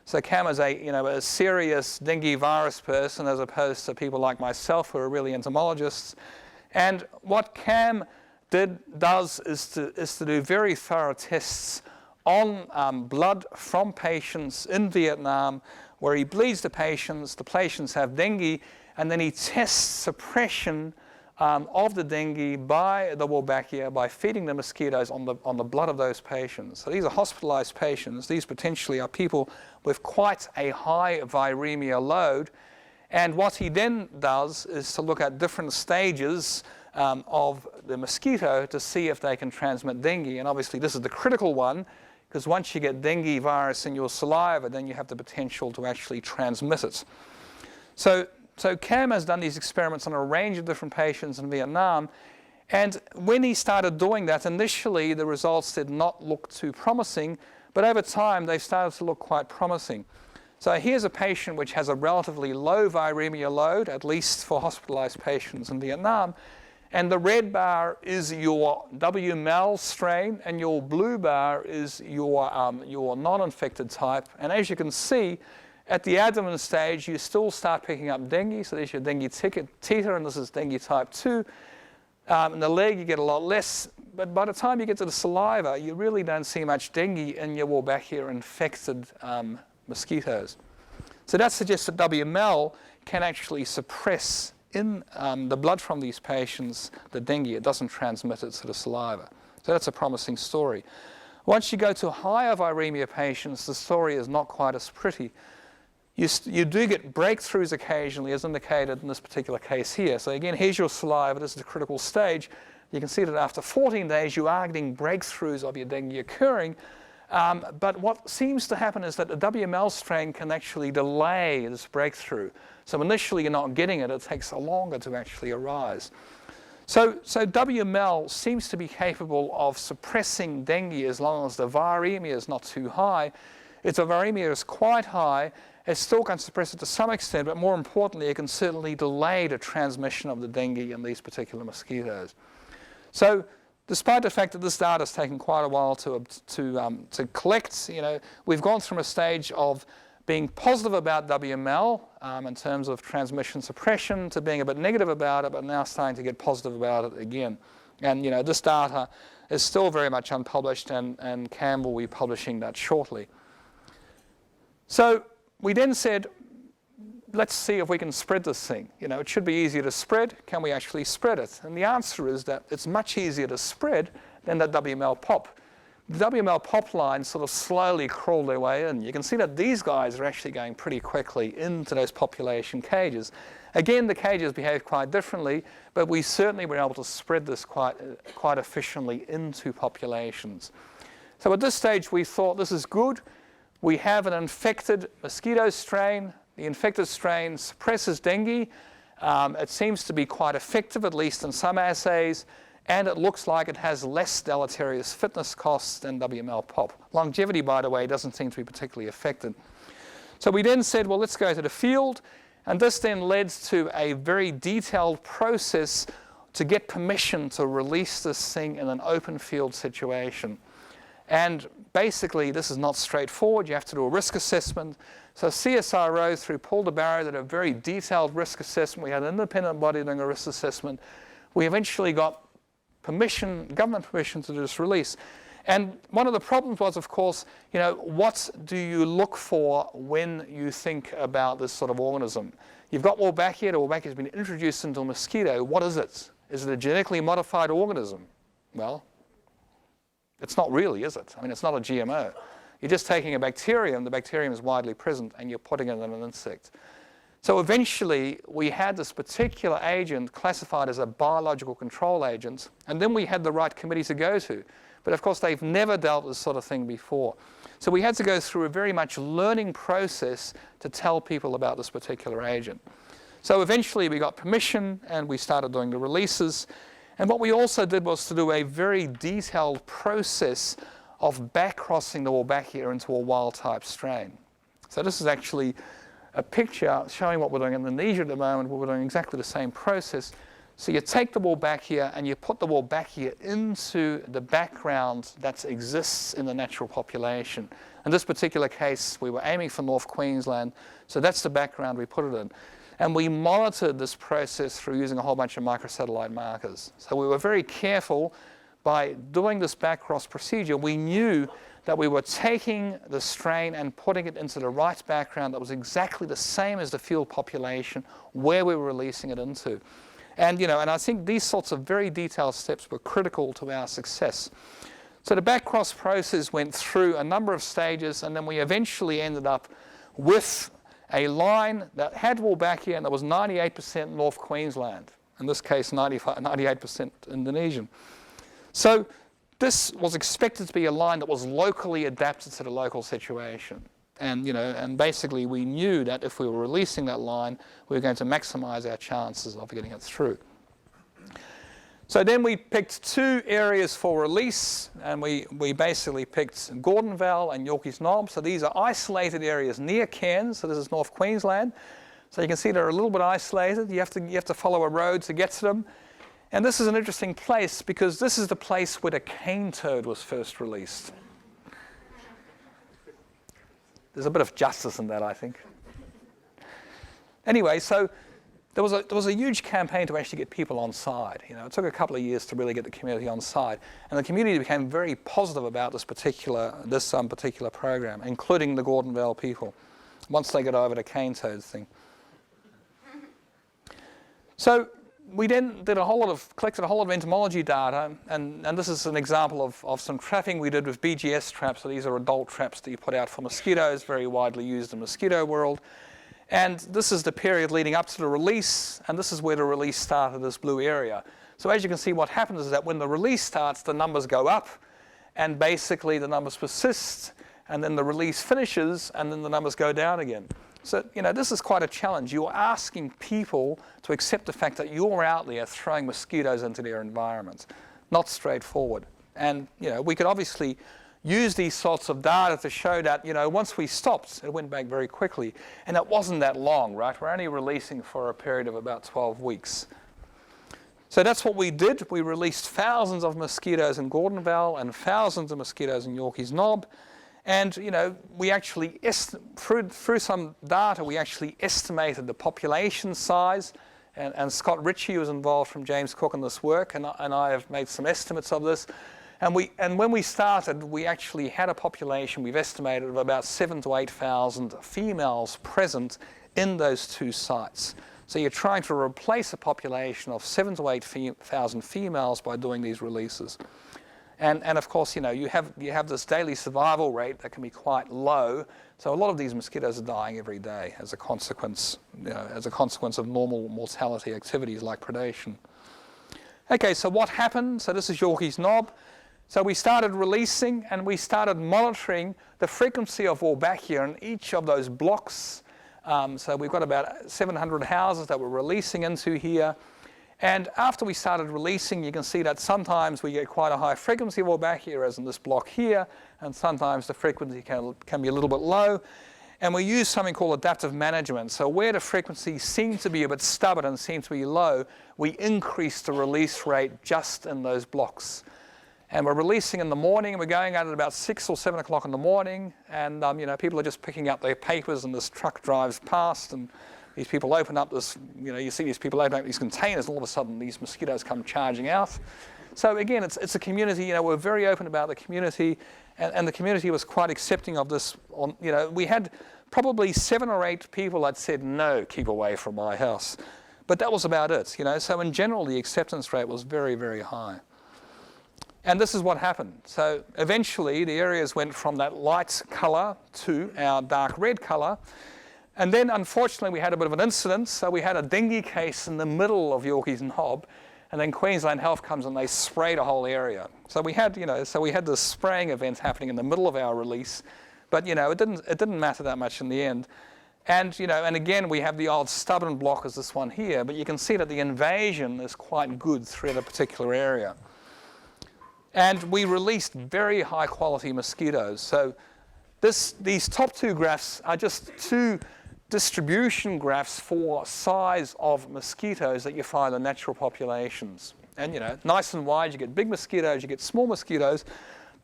So Cam is a serious dengue virus person as opposed to people like myself who are really entomologists. And what Cam does is to do very thorough tests on blood from patients in Vietnam, where he bleeds the patients have dengue, and then he tests suppression of the dengue by the Wolbachia by feeding the mosquitoes on the blood of those patients. So these are hospitalized patients. These potentially are people with quite a high viremia load. And what he then does is to look at different stages of the mosquito to see if they can transmit dengue. And obviously this is the critical one, because once you get dengue virus in your saliva, then you have the potential to actually transmit it. So Cam has done these experiments on a range of different patients in Vietnam. And when he started doing that, initially the results did not look too promising, but over time they started to look quite promising. So here's a patient which has a relatively low viremia load, at least for hospitalized patients in Vietnam. And the red bar is your WML strain, and your blue bar is your non-infected type. And as you can see, at the abdomen stage, you still start picking up dengue. So there's your dengue titer, and this is dengue type 2. In the leg, you get a lot less. But by the time you get to the saliva, you really don't see much dengue in your Wolbachia infected mosquitoes. So that suggests that WML can actually suppress in the blood from these patients the dengue. It doesn't transmit it to the saliva. So that's a promising story. Once you go to higher viremia patients, the story is not quite as pretty. You do get breakthroughs occasionally, as indicated in this particular case here. So again, here's your saliva. This is the critical stage. You can see that after 14 days, you are getting breakthroughs of your dengue occurring. But what seems to happen is that the WML strain can actually delay this breakthrough. So initially, you're not getting it. It takes longer to actually arise. So WML seems to be capable of suppressing dengue as long as the viremia is not too high. If the viremia is quite high, it still can suppress it to some extent, but more importantly, it can certainly delay the transmission of the dengue in these particular mosquitoes. So despite the fact that this data has taken quite a while to collect, we've gone from a stage of being positive about WML in terms of transmission suppression to being a bit negative about it, but now starting to get positive about it again. And this data is still very much unpublished, and Cam will be publishing that shortly. So we then said, let's see if we can spread this thing. It should be easier to spread. Can we actually spread it? And the answer is that it's much easier to spread than that WML pop. The WML pop lines sort of slowly crawl their way in. You can see that these guys are actually going pretty quickly into those population cages. Again, the cages behave quite differently, but we certainly were able to spread this quite efficiently into populations. So at this stage, we thought this is good. We have an infected mosquito strain. The infected strain suppresses dengue. It seems to be quite effective, at least in some assays. And it looks like it has less deleterious fitness costs than WML pop. Longevity, by the way, doesn't seem to be particularly affected. So we then said, well, let's go to the field. And this then led to a very detailed process to get permission to release this thing in an open field situation. And basically, this is not straightforward. You have to do a risk assessment. So CSIRO, through Paul DeBarrow, did a very detailed risk assessment. We had an independent body doing a risk assessment. We eventually got government permission to do this release. And one of the problems was, of course, what do you look for when you think about this sort of organism? You've got Wolbachia. The Wolbachia has been introduced into a mosquito. What is it? Is it a genetically modified organism? Well, it's not really, is it? I mean, it's not a GMO. You're just taking a bacterium. The bacterium is widely present, and you're putting it in an insect. So eventually, we had this particular agent classified as a biological control agent, and then we had the right committee to go to. But of course, they've never dealt with this sort of thing before. So we had to go through a very much learning process to tell people about this particular agent. So eventually, we got permission, and we started doing the releases. And what we also did was to do a very detailed process of back-crossing the Wolbachia into a wild-type strain. So this is actually a picture showing what we're doing in Indonesia at the moment, where we're doing exactly the same process. So you take the Wolbachia and you put the Wolbachia into the background that exists in the natural population. In this particular case, we were aiming for North Queensland, so that's the background we put it in. And we monitored this process through using a whole bunch of microsatellite markers. So we were very careful by doing this back-cross procedure. We knew that we were taking the strain and putting it into the right background that was exactly the same as the field population where we were releasing it into. And, and I think these sorts of very detailed steps were critical to our success. So the back-cross process went through a number of stages, and then we eventually ended up with a line that had Wolbachia and that was 98% North Queensland. In this case, 98% Indonesian. So this was expected to be a line that was locally adapted to the local situation. And, and basically we knew that if we were releasing that line, we were going to maximize our chances of getting it through. So then we picked two areas for release, and we basically picked Gordonvale and Yorkeys Knob. So these are isolated areas near Cairns. So this is North Queensland. So you can see they're a little bit isolated. You have to follow a road to get to them. And this is an interesting place because this is the place where the cane toad was first released. There's a bit of justice in that, I think. Anyway, so there was a huge campaign to actually get people on side. You know, it took a couple of years to really get the community on side, and the community became very positive about this particular program, including the Gordon Vale people, once they got over the cane toad thing. So we then collected a whole lot of entomology data, and this is an example of some trapping we did with BGS traps. So these are adult traps that you put out for mosquitoes, very widely used in the mosquito world. And this is the period leading up to the release, and this is where the release started, this blue area. So as you can see, what happens is that when the release starts, the numbers go up, and basically the numbers persist, and then the release finishes, and then the numbers go down again. So, you know, this is quite a challenge. You're asking people to accept the fact that you're out there throwing mosquitoes into their environment. Not straightforward. And, you know, we could obviously use these sorts of data to show that, you know, once we stopped, it went back very quickly. And it wasn't that long, right? We're only releasing for a period of about 12 weeks. So that's what we did. We released thousands of mosquitoes in Gordon Vale and thousands of mosquitoes in Yorkeys Knob. And, you know, we actually, through some data, we actually estimated the population size. And Scott Ritchie was involved from James Cook in this work, and I have made some estimates of this. And when we started, we actually had a population, we've estimated, of about 7,000 to 8,000 females present in those two sites. So you're trying to replace a population of 7,000 to 8,000 females by doing these releases. And of course, you know, you have this daily survival rate that can be quite low. So a lot of these mosquitoes are dying every day as a consequence, you know, as a consequence of normal mortality activities like predation. Okay, so what happened? So this is Yorkeys Knob. So we started releasing, and we started monitoring the frequency of Wolbachia in each of those blocks. So we've got about 700 houses that we're releasing into here. And after we started releasing, you can see that sometimes we get quite a high frequency of Wolbachia, as in this block here, and sometimes the frequency can be a little bit low. And we use something called adaptive management. So where the frequency seems to be a bit stubborn and seems to be low, we increase the release rate just in those blocks. And we're releasing in the morning, and we're going out at about 6 or 7 o'clock in the morning, and you know, people are just picking up their papers, and this truck drives past, and these people open up this, you know, you see these people open up these containers, and all of a sudden these mosquitoes come charging out. So again, it's a community, you know, we're very open about the community, and the community was quite accepting of this. You know, we had probably 7 or 8 people that said, no, keep away from my house. But that was about it, you know. So in general, the acceptance rate was very, very high. And this is what happened. So eventually, the areas went from that light colour to our dark red colour. And then, unfortunately, we had a bit of an incident. So we had a dengue case in the middle of Yorkeys Knob, and then Queensland Health comes and they sprayed a whole area. So we had, you know, this spraying event happening in the middle of our release, but you know, it didn't matter that much in the end. And you know, and again, we have the odd stubborn block as this one here, but you can see that the invasion is quite good through the particular area. And we released very high quality mosquitoes. So these top 2 graphs are just 2 distribution graphs for size of mosquitoes that you find in natural populations. And you know, nice and wide, you get big mosquitoes, you get small mosquitoes.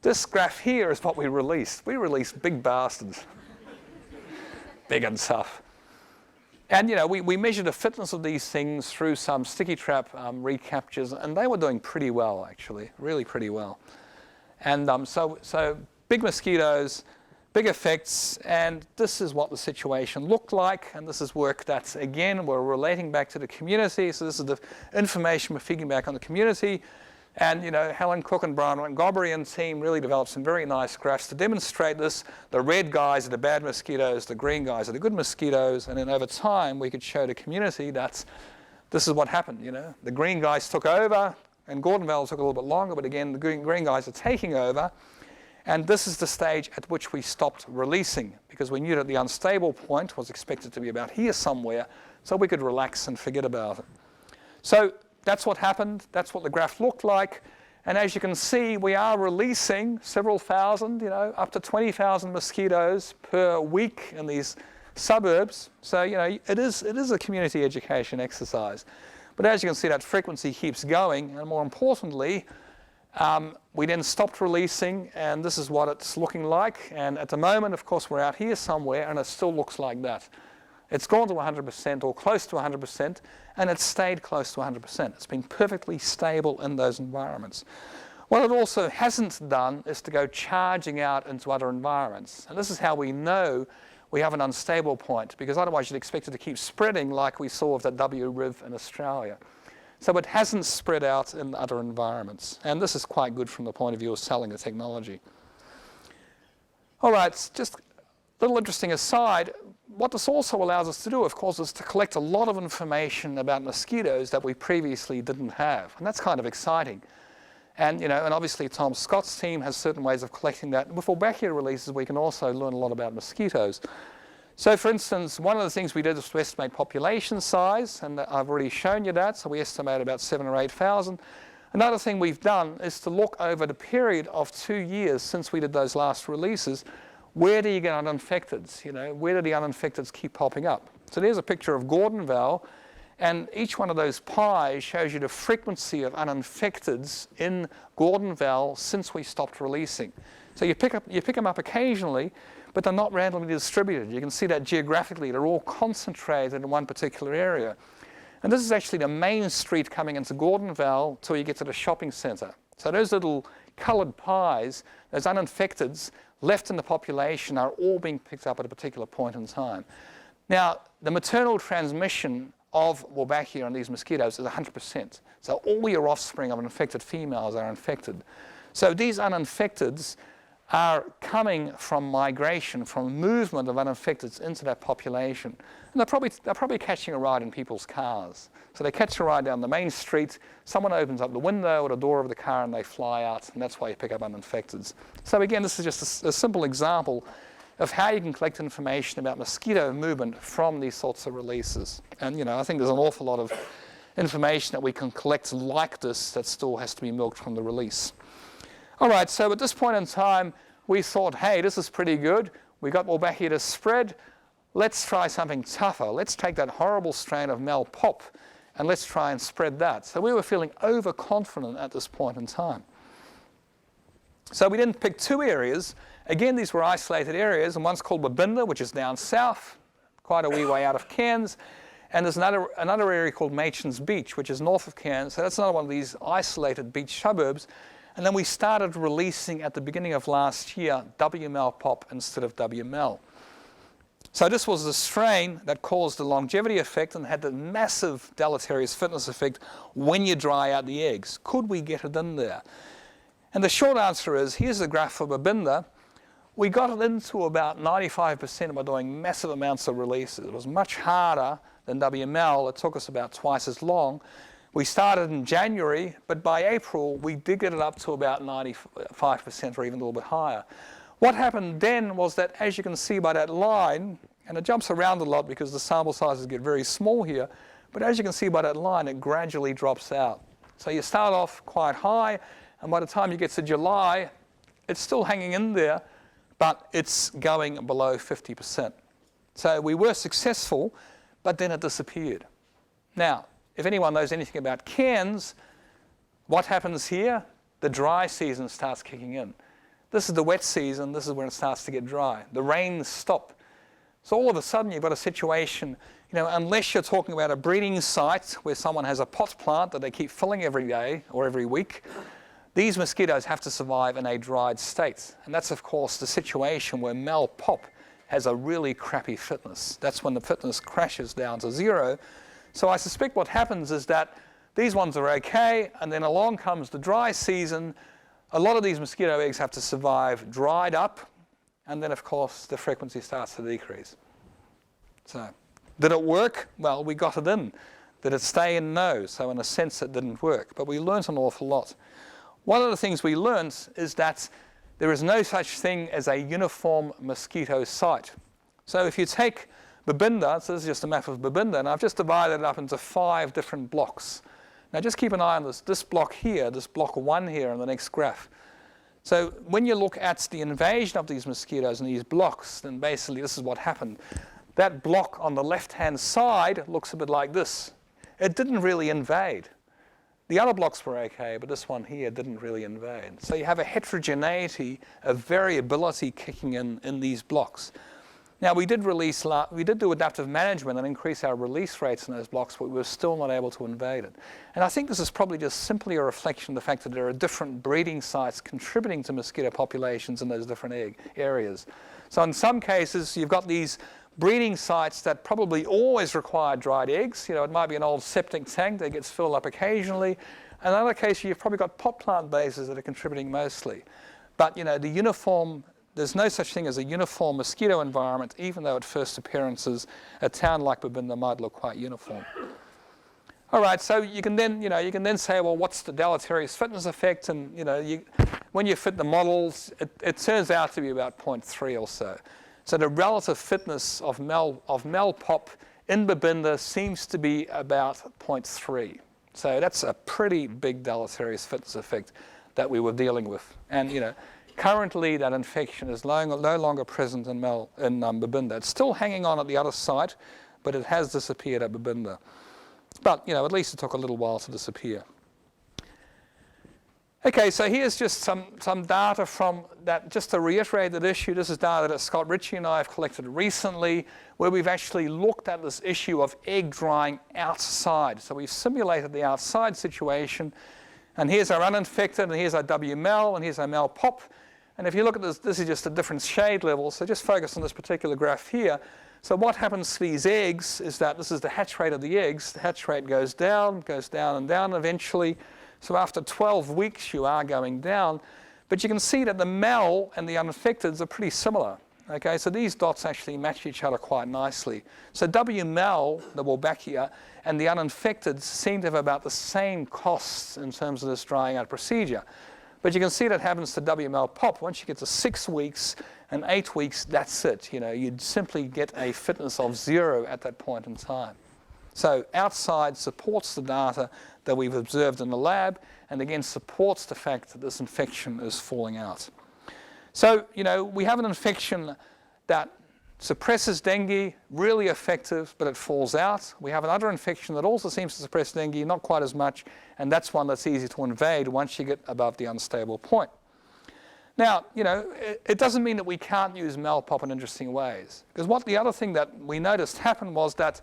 This graph here is what we released. We released big bastards. Big and tough. And you know, we measured the fitness of these things through some sticky trap recaptures, and they were doing pretty well, actually, really pretty well. And so big mosquitoes, big effects, and this is what the situation looked like. And this is work that, again, we're relating back to the community. So this is the information we're feeding back on the community. And, you know, Helen Cook and Brian Montgomery and team really developed some very nice graphs to demonstrate this. The red guys are the bad mosquitoes, the green guys are the good mosquitoes. And then over time, we could show the community that this is what happened, you know. The green guys took over, and Gordon Vale took a little bit longer, but again, the green guys are taking over. And this is the stage at which we stopped releasing, because we knew that the unstable point was expected to be about here somewhere, so we could relax and forget about it. So that's what happened. That's what the graph looked like. And as you can see, we are releasing several thousand, you know, up to 20,000 mosquitoes per week in these suburbs. So, you know, it is a community education exercise. But as you can see, that frequency keeps going, and more importantly, we then stopped releasing, and this is what it's looking like. And at the moment, of course, we're out here somewhere, and it still looks like that. It's gone to 100% or close to 100%, and it's stayed close to 100%. It's been perfectly stable in those environments. What it also hasn't done is to go charging out into other environments. And this is how we know we have an unstable point, because otherwise you'd expect it to keep spreading like we saw with the W Riv in Australia. So it hasn't spread out in other environments. And this is quite good from the point of view of selling the technology. All right, just a little interesting aside. What this also allows us to do, of course, is to collect a lot of information about mosquitoes that we previously didn't have. And that's kind of exciting. And, and obviously Tom Scott's team has certain ways of collecting that. With Wolbachia releases, we can also learn a lot about mosquitoes. So, for instance, one of the things we did was to estimate population size, and I've already shown you that. So we estimate about 7,000 or 8,000. Another thing we've done is to look over the period of 2 years since we did those last releases. Where do you get uninfecteds? Where do the uninfecteds keep popping up? So there's a picture of Gordonvale, and each one of those pies shows you the frequency of uninfecteds in Gordonvale since we stopped releasing. So you pick them up occasionally, but they're not randomly distributed. You can see that geographically, they're all concentrated in one particular area. And this is actually the main street coming into Gordonvale till you get to the shopping centre. So those little coloured pies, those uninfecteds, left in the population are all being picked up at a particular point in time. Now, the maternal transmission of Wolbachia and these mosquitoes is 100%. So all your offspring of infected females are infected. So these uninfecteds are coming from migration, from movement of uninfecteds into that population. And they're probably catching a ride in people's cars. So they catch a ride down the main street, someone opens up the window or the door of the car and they fly out, and that's why you pick up uninfecteds. So again, this is just a simple example of how you can collect information about mosquito movement from these sorts of releases. And I think there's an awful lot of information that we can collect like this that still has to be milked from the release. All right, so at this point in time, we thought, hey, this is pretty good. We got Wolbachia to spread. Let's try something tougher. Let's take that horrible strain of Mel Pop and let's try and spread that. So we were feeling overconfident at this point in time. So we didn't pick 2 areas. Again, these were isolated areas, and one's called Wabinda, which is down south, quite a wee way out of Cairns. And there's another area called Machen's Beach, which is north of Cairns. So that's another one of these isolated beach suburbs. And then we started releasing at the beginning of last year WML Pop instead of WML. So this was the strain that caused the longevity effect and had the massive deleterious fitness effect when you dry out the eggs. Could we get it in there? And the short answer is, here's the graph for Babinda. We got it into about 95% by doing massive amounts of releases. It was much harder than WML. It took us about twice as long. We started in January, but by April, we did get it up to about 95% or even a little bit higher. What happened then was that, as you can see by that line, and it jumps around a lot because the sample sizes get very small here, but as you can see by that line, it gradually drops out. So you start off quite high, and by the time you get to July, it's still hanging in there, but it's going below 50%. So we were successful, but then it disappeared. Now, if anyone knows anything about Cairns, what happens here? The dry season starts kicking in. This is the wet season. This is when it starts to get dry. The rains stop. So all of a sudden, you've got a situation, unless you're talking about a breeding site where someone has a pot plant that they keep filling every day or every week, these mosquitoes have to survive in a dried state. And that's, of course, the situation where Mel Pop has a really crappy fitness. That's when the fitness crashes down to 0. So I suspect what happens is that these ones are okay, and then along comes the dry season. A lot of these mosquito eggs have to survive dried up, and then, of course, the frequency starts to decrease. So, did it work? Well, we got it in. Did it stay in? No. So in a sense, it didn't work. But we learned an awful lot. One of the things we learned is that there is no such thing as a uniform mosquito site. So if you take Babinda, so this is just a map of Babinda, and I've just divided it up into 5 different blocks. Now just keep an eye on this block here, this block 1 here in the next graph. So when you look at the invasion of these mosquitoes in these blocks, then basically this is what happened. That block on the left-hand side looks a bit like this. It didn't really invade. The other blocks were okay, but this one here didn't really invade. So you have a heterogeneity, a variability kicking in these blocks. Now, we did do adaptive management and increase our release rates in those blocks, but we were still not able to invade it. And I think this is probably just simply a reflection of the fact that there are different breeding sites contributing to mosquito populations in those different areas. So in some cases, you've got these breeding sites that probably always require dried eggs. You know, it might be an old septic tank that gets filled up occasionally. In another case, you've probably got pot plant bases that are contributing mostly. But, you know, there's no such thing as a uniform mosquito environment, even though at first appearances, a town like Babinda might look quite uniform. All right, so you can then say, well, what's the deleterious fitness effect? And, when you fit the models, it turns out to be about 0.3 or so. So the relative fitness of Melpop in Babinda seems to be about 0.3. So that's a pretty big deleterious fitness effect that we were dealing with. And, currently, that infection is no longer present in Babinda. It's still hanging on at the other site, but it has disappeared at Babinda. But, at least it took a little while to disappear. Okay, so here's just some data from that, just to reiterate that issue. This is data that Scott Ritchie and I have collected recently, where we've actually looked at this issue of egg drying outside. So we've simulated the outside situation. And here's our uninfected, and here's our WMel, and here's our Melpop. And if you look at this is just a different shade level, so just focus on this particular graph here. So what happens to these eggs is that this is the hatch rate of the eggs. The hatch rate goes down and down eventually. So after 12 weeks, you are going down. But you can see that the Mel and the uninfecteds are pretty similar. Okay, so these dots actually match each other quite nicely. So WMel, the Wolbachia, and the uninfected seem to have about the same costs in terms of this drying out procedure. But you can see that happens to WMel pop. Once you get to 6 weeks and 8 weeks, that's it. You'd simply get a fitness of 0 at that point in time. So outside supports the data that we've observed in the lab, and again supports the fact that this infection is falling out. So, we have an infection that suppresses dengue, really effective, but it falls out. We have another infection that also seems to suppress dengue, not quite as much, and that's one that's easy to invade once you get above the unstable point. Now, it doesn't mean that we can't use Melpop in interesting ways, because the other thing that we noticed happened was that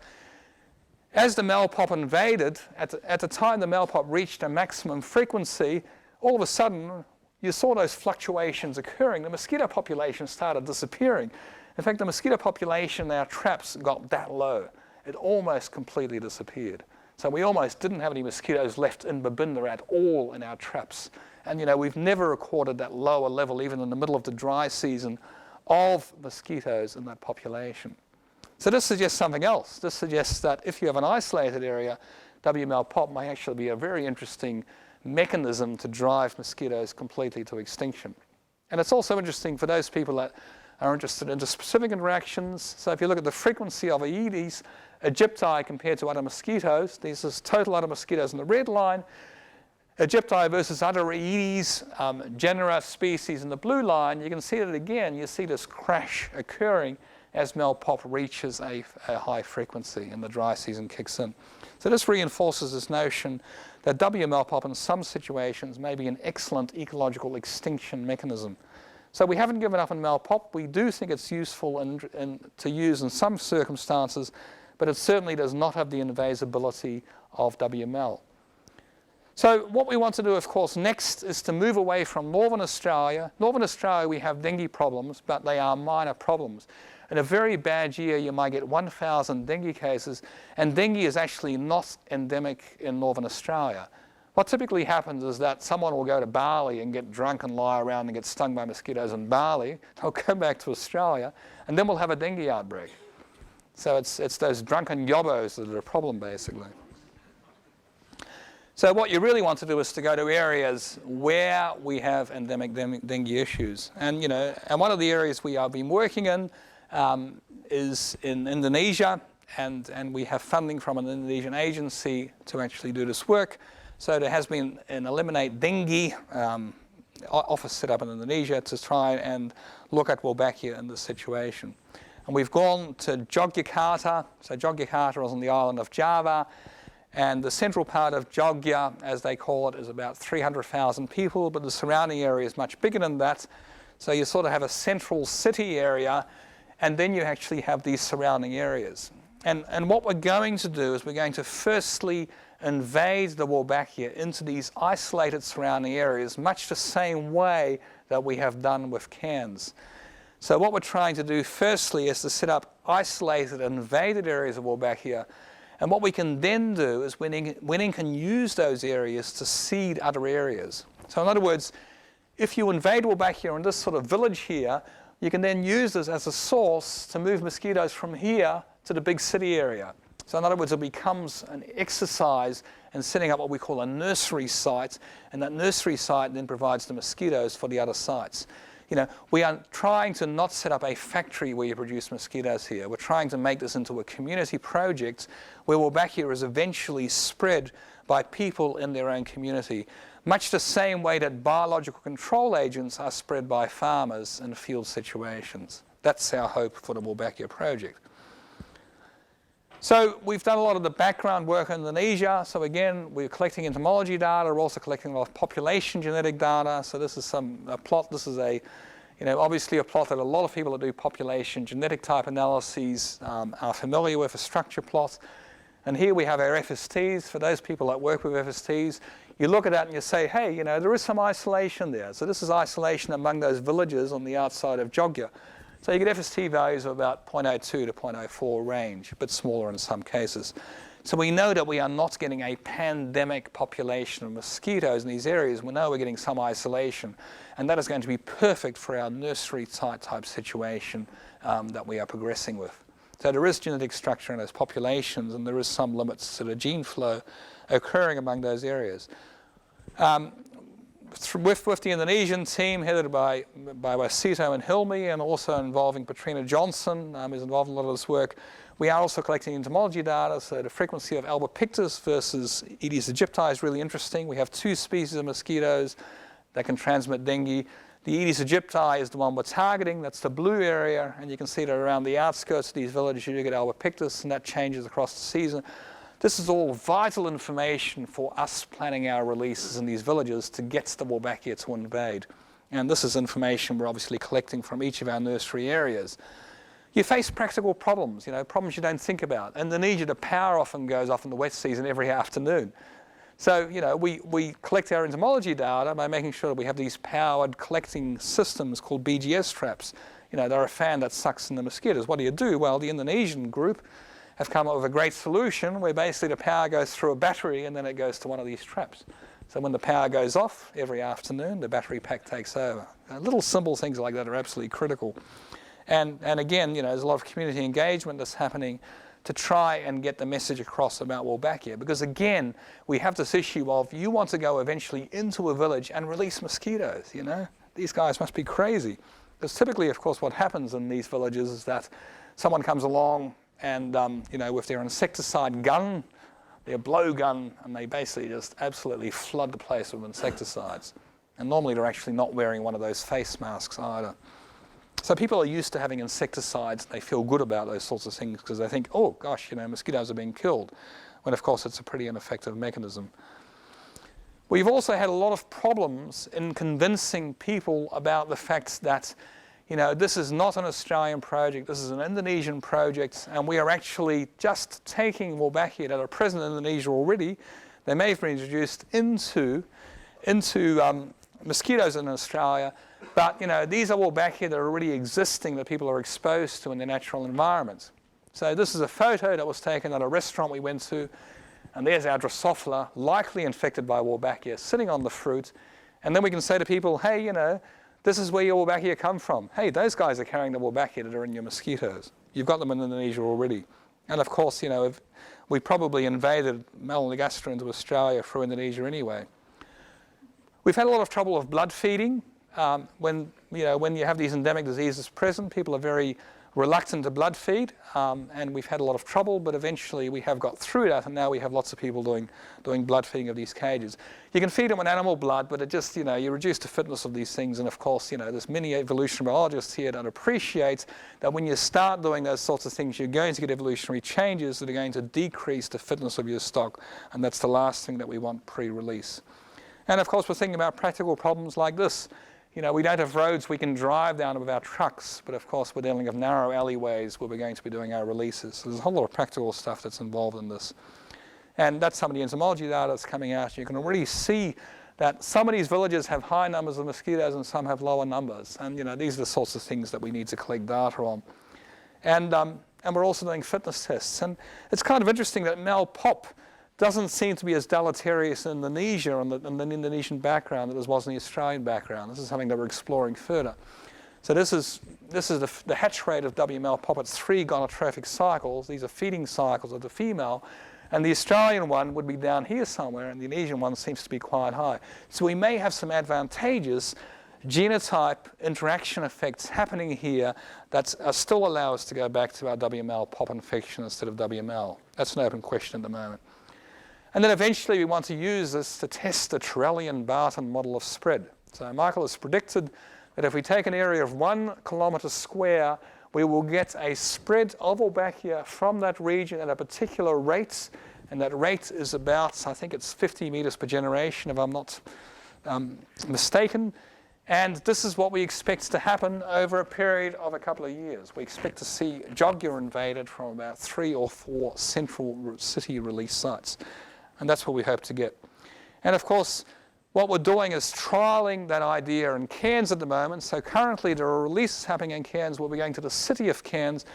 as the Melpop invaded, at the time the Melpop reached a maximum frequency, all of a sudden you saw those fluctuations occurring. The mosquito population started disappearing. In fact, the mosquito population in our traps got that low. It almost completely disappeared. So we almost didn't have any mosquitoes left in Babinda at all in our traps. And we've never recorded that lower level, even in the middle of the dry season, of mosquitoes in that population. So this suggests something else. This suggests that if you have an isolated area, WMel pop may actually be a very interesting mechanism to drive mosquitoes completely to extinction. And it's also interesting for those people that are interested in specific interactions. So if you look at the frequency of Aedes aegypti compared to other mosquitoes, this is total other mosquitoes in the red line, Aegypti versus other Aedes genera species in the blue line, you can see that again, you see this crash occurring as Melpop reaches a high frequency and the dry season kicks in. So this reinforces this notion that WMelpop in some situations may be an excellent ecological extinction mechanism. So we haven't given up on Melpop. We do think it's useful to use in some circumstances, but it certainly does not have the invasibility of WMel. So what we want to do, of course, next is to move away from Northern Australia. Northern Australia, we have dengue problems, but they are minor problems. In a very bad year, you might get 1,000 dengue cases, and dengue is actually not endemic in Northern Australia. What typically happens is that someone will go to Bali and get drunk and lie around and get stung by mosquitoes in Bali. They'll come back to Australia, and then we'll have a dengue outbreak. So it's those drunken yobbos that are a problem, basically. So what you really want to do is to go to areas where we have endemic dengue issues. And, and one of the areas we have been working in is in Indonesia, and we have funding from an Indonesian agency to actually do this work. So there has been an Eliminate Dengue office set up in Indonesia to try and look at Wolbachia in this situation. And we've gone to Yogyakarta. So Yogyakarta is on the island of Java. And the central part of Jogja, as they call it, is about 300,000 people, but the surrounding area is much bigger than that. So you sort of have a central city area, and then you actually have these surrounding areas. And what we're going to do is we're going to firstly invade the Wolbachia into these isolated surrounding areas, much the same way that we have done with Cairns. So what we're trying to do firstly is to set up isolated, invaded areas of Wolbachia. And what we can then do is we can use those areas to seed other areas. So in other words, if you invade Wolbachia in this sort of village here, you can then use this as a source to move mosquitoes from here to the big city area. So in other words, it becomes an exercise in setting up what we call a nursery site, and that nursery site then provides the mosquitoes for the other sites. You know, we are trying to not set up a factory where you produce mosquitoes here. We're trying to make this into a community project where Wolbachia is eventually spread by people in their own community, much the same way that biological control agents are spread by farmers in field situations. That's our hope for the Wolbachia project. So we've done a lot of the background work in Indonesia. So again, we're collecting entomology data. We're also collecting a lot of population genetic data. So this is a plot. This is obviously a plot that a lot of people that do population genetic type analyses are familiar with, a structure plot. And here we have our FSTs. For those people that work with FSTs, you look at that and you say, hey, you know, there is some isolation there. So this is isolation among those villages on the outside of Jogja. So you get FST values of about 0.02 to 0.04 range, a bit smaller in some cases. So we know that we are not getting a pandemic population of mosquitoes in these areas. We know we're getting some isolation, and that is going to be perfect for our nursery type situation that we are progressing with. So there is genetic structure in those populations, and there is some limits to the gene flow occurring among those areas. With the Indonesian team headed by Wasito and Hilmi, and also involving Patrina Johnson, who's involved in a lot of this work, we are also collecting entomology data. So the frequency of Albopictus versus Aedes aegypti is really interesting. We have two species of mosquitoes that can transmit dengue. The Aedes aegypti is the one we're targeting. That's the blue area, and you can see that around the outskirts of these villages you do get Albopictus, and that changes across the season. This is all vital information for us planning our releases in these villages to get the Wolbachia to invade. And this is information we're obviously collecting from each of our nursery areas. You face practical problems, problems you don't think about. In Indonesia, the power often goes off in the wet season every afternoon. So, we collect our entomology data by making sure that we have these powered collecting systems called BGS traps. They're a fan that sucks in the mosquitoes. What do? Well, the Indonesian group have come up with a great solution where basically the power goes through a battery and then it goes to one of these traps. So when the power goes off every afternoon, the battery pack takes over. Little simple things like that are absolutely critical. And again, there's a lot of community engagement that's happening to try and get the message across about Wolbachia. Because again, we have this issue of you want to go eventually into a village and release mosquitoes, These guys must be crazy. Because typically, of course, what happens in these villages is that someone comes along and, with their insecticide gun, their blow gun, and they basically just absolutely flood the place with insecticides. And normally they're actually not wearing one of those face masks either. So people are used to having insecticides. They feel good about those sorts of things because they think, oh gosh, mosquitoes are being killed. When of course it's a pretty ineffective mechanism. We've also had a lot of problems in convincing people about the fact that this is not an Australian project, this is an Indonesian project, and we are actually just taking Wolbachia that are present in Indonesia already. They may have been introduced into mosquitoes in Australia, but these are Wolbachia that are already existing that people are exposed to in their natural environment. So this is a photo that was taken at a restaurant we went to, and there's our Drosophila, likely infected by Wolbachia, sitting on the fruit, and then we can say to people, hey, this is where your Wolbachia come from. Hey, those guys are carrying the Wolbachia that are in your mosquitoes. You've got them in Indonesia already. And of course, we probably invaded Melanogaster into Australia through Indonesia anyway. We've had a lot of trouble with blood feeding. When you have these endemic diseases present, people are very reluctant to blood feed, and we've had a lot of trouble, but eventually we have got through that, and now we have lots of people doing blood feeding of these cages. You can feed them with animal blood, but it just, you reduce the fitness of these things, and of course, there's many evolutionary biologists here that appreciate that when you start doing those sorts of things, you're going to get evolutionary changes that are going to decrease the fitness of your stock, and that's the last thing that we want pre-release. And of course, we're thinking about practical problems like this. we don't have roads we can drive down with our trucks, but of course we're dealing with narrow alleyways where we're going to be doing our releases. So there's a whole lot of practical stuff that's involved in this. And that's some of the entomology data that's coming out. You can already see that some of these villages have high numbers of mosquitoes and some have lower numbers. And these are the sorts of things that we need to collect data on. And we're also doing fitness tests. And it's kind of interesting that Mel pop doesn't seem to be as deleterious in Indonesia and the Indonesian background as it was in the Australian background. This is something that we're exploring further. So this is the hatch rate of WML pop at 3 gonotrophic cycles. These are feeding cycles of the female. And the Australian one would be down here somewhere, and the Indonesian one seems to be quite high. So we may have some advantageous genotype interaction effects happening here that still allow us to go back to our WML pop infection instead of WML. That's an open question at the moment. And then eventually we want to use this to test the Torellian-Barton model of spread. So Michael has predicted that if we take an area of 1 kilometre square, we will get a spread of Wolbachia from that region at a particular rate, and that rate is about, I think it's 50 metres per generation if I'm not mistaken. And this is what we expect to happen over a period of a couple of years. We expect to see Jogya invaded from about 3 or 4 central city release sites. And that's what we hope to get. And of course, what we're doing is trialling that idea in Cairns at the moment. So currently there are releases happening in Cairns where we're going to the city of Cairns,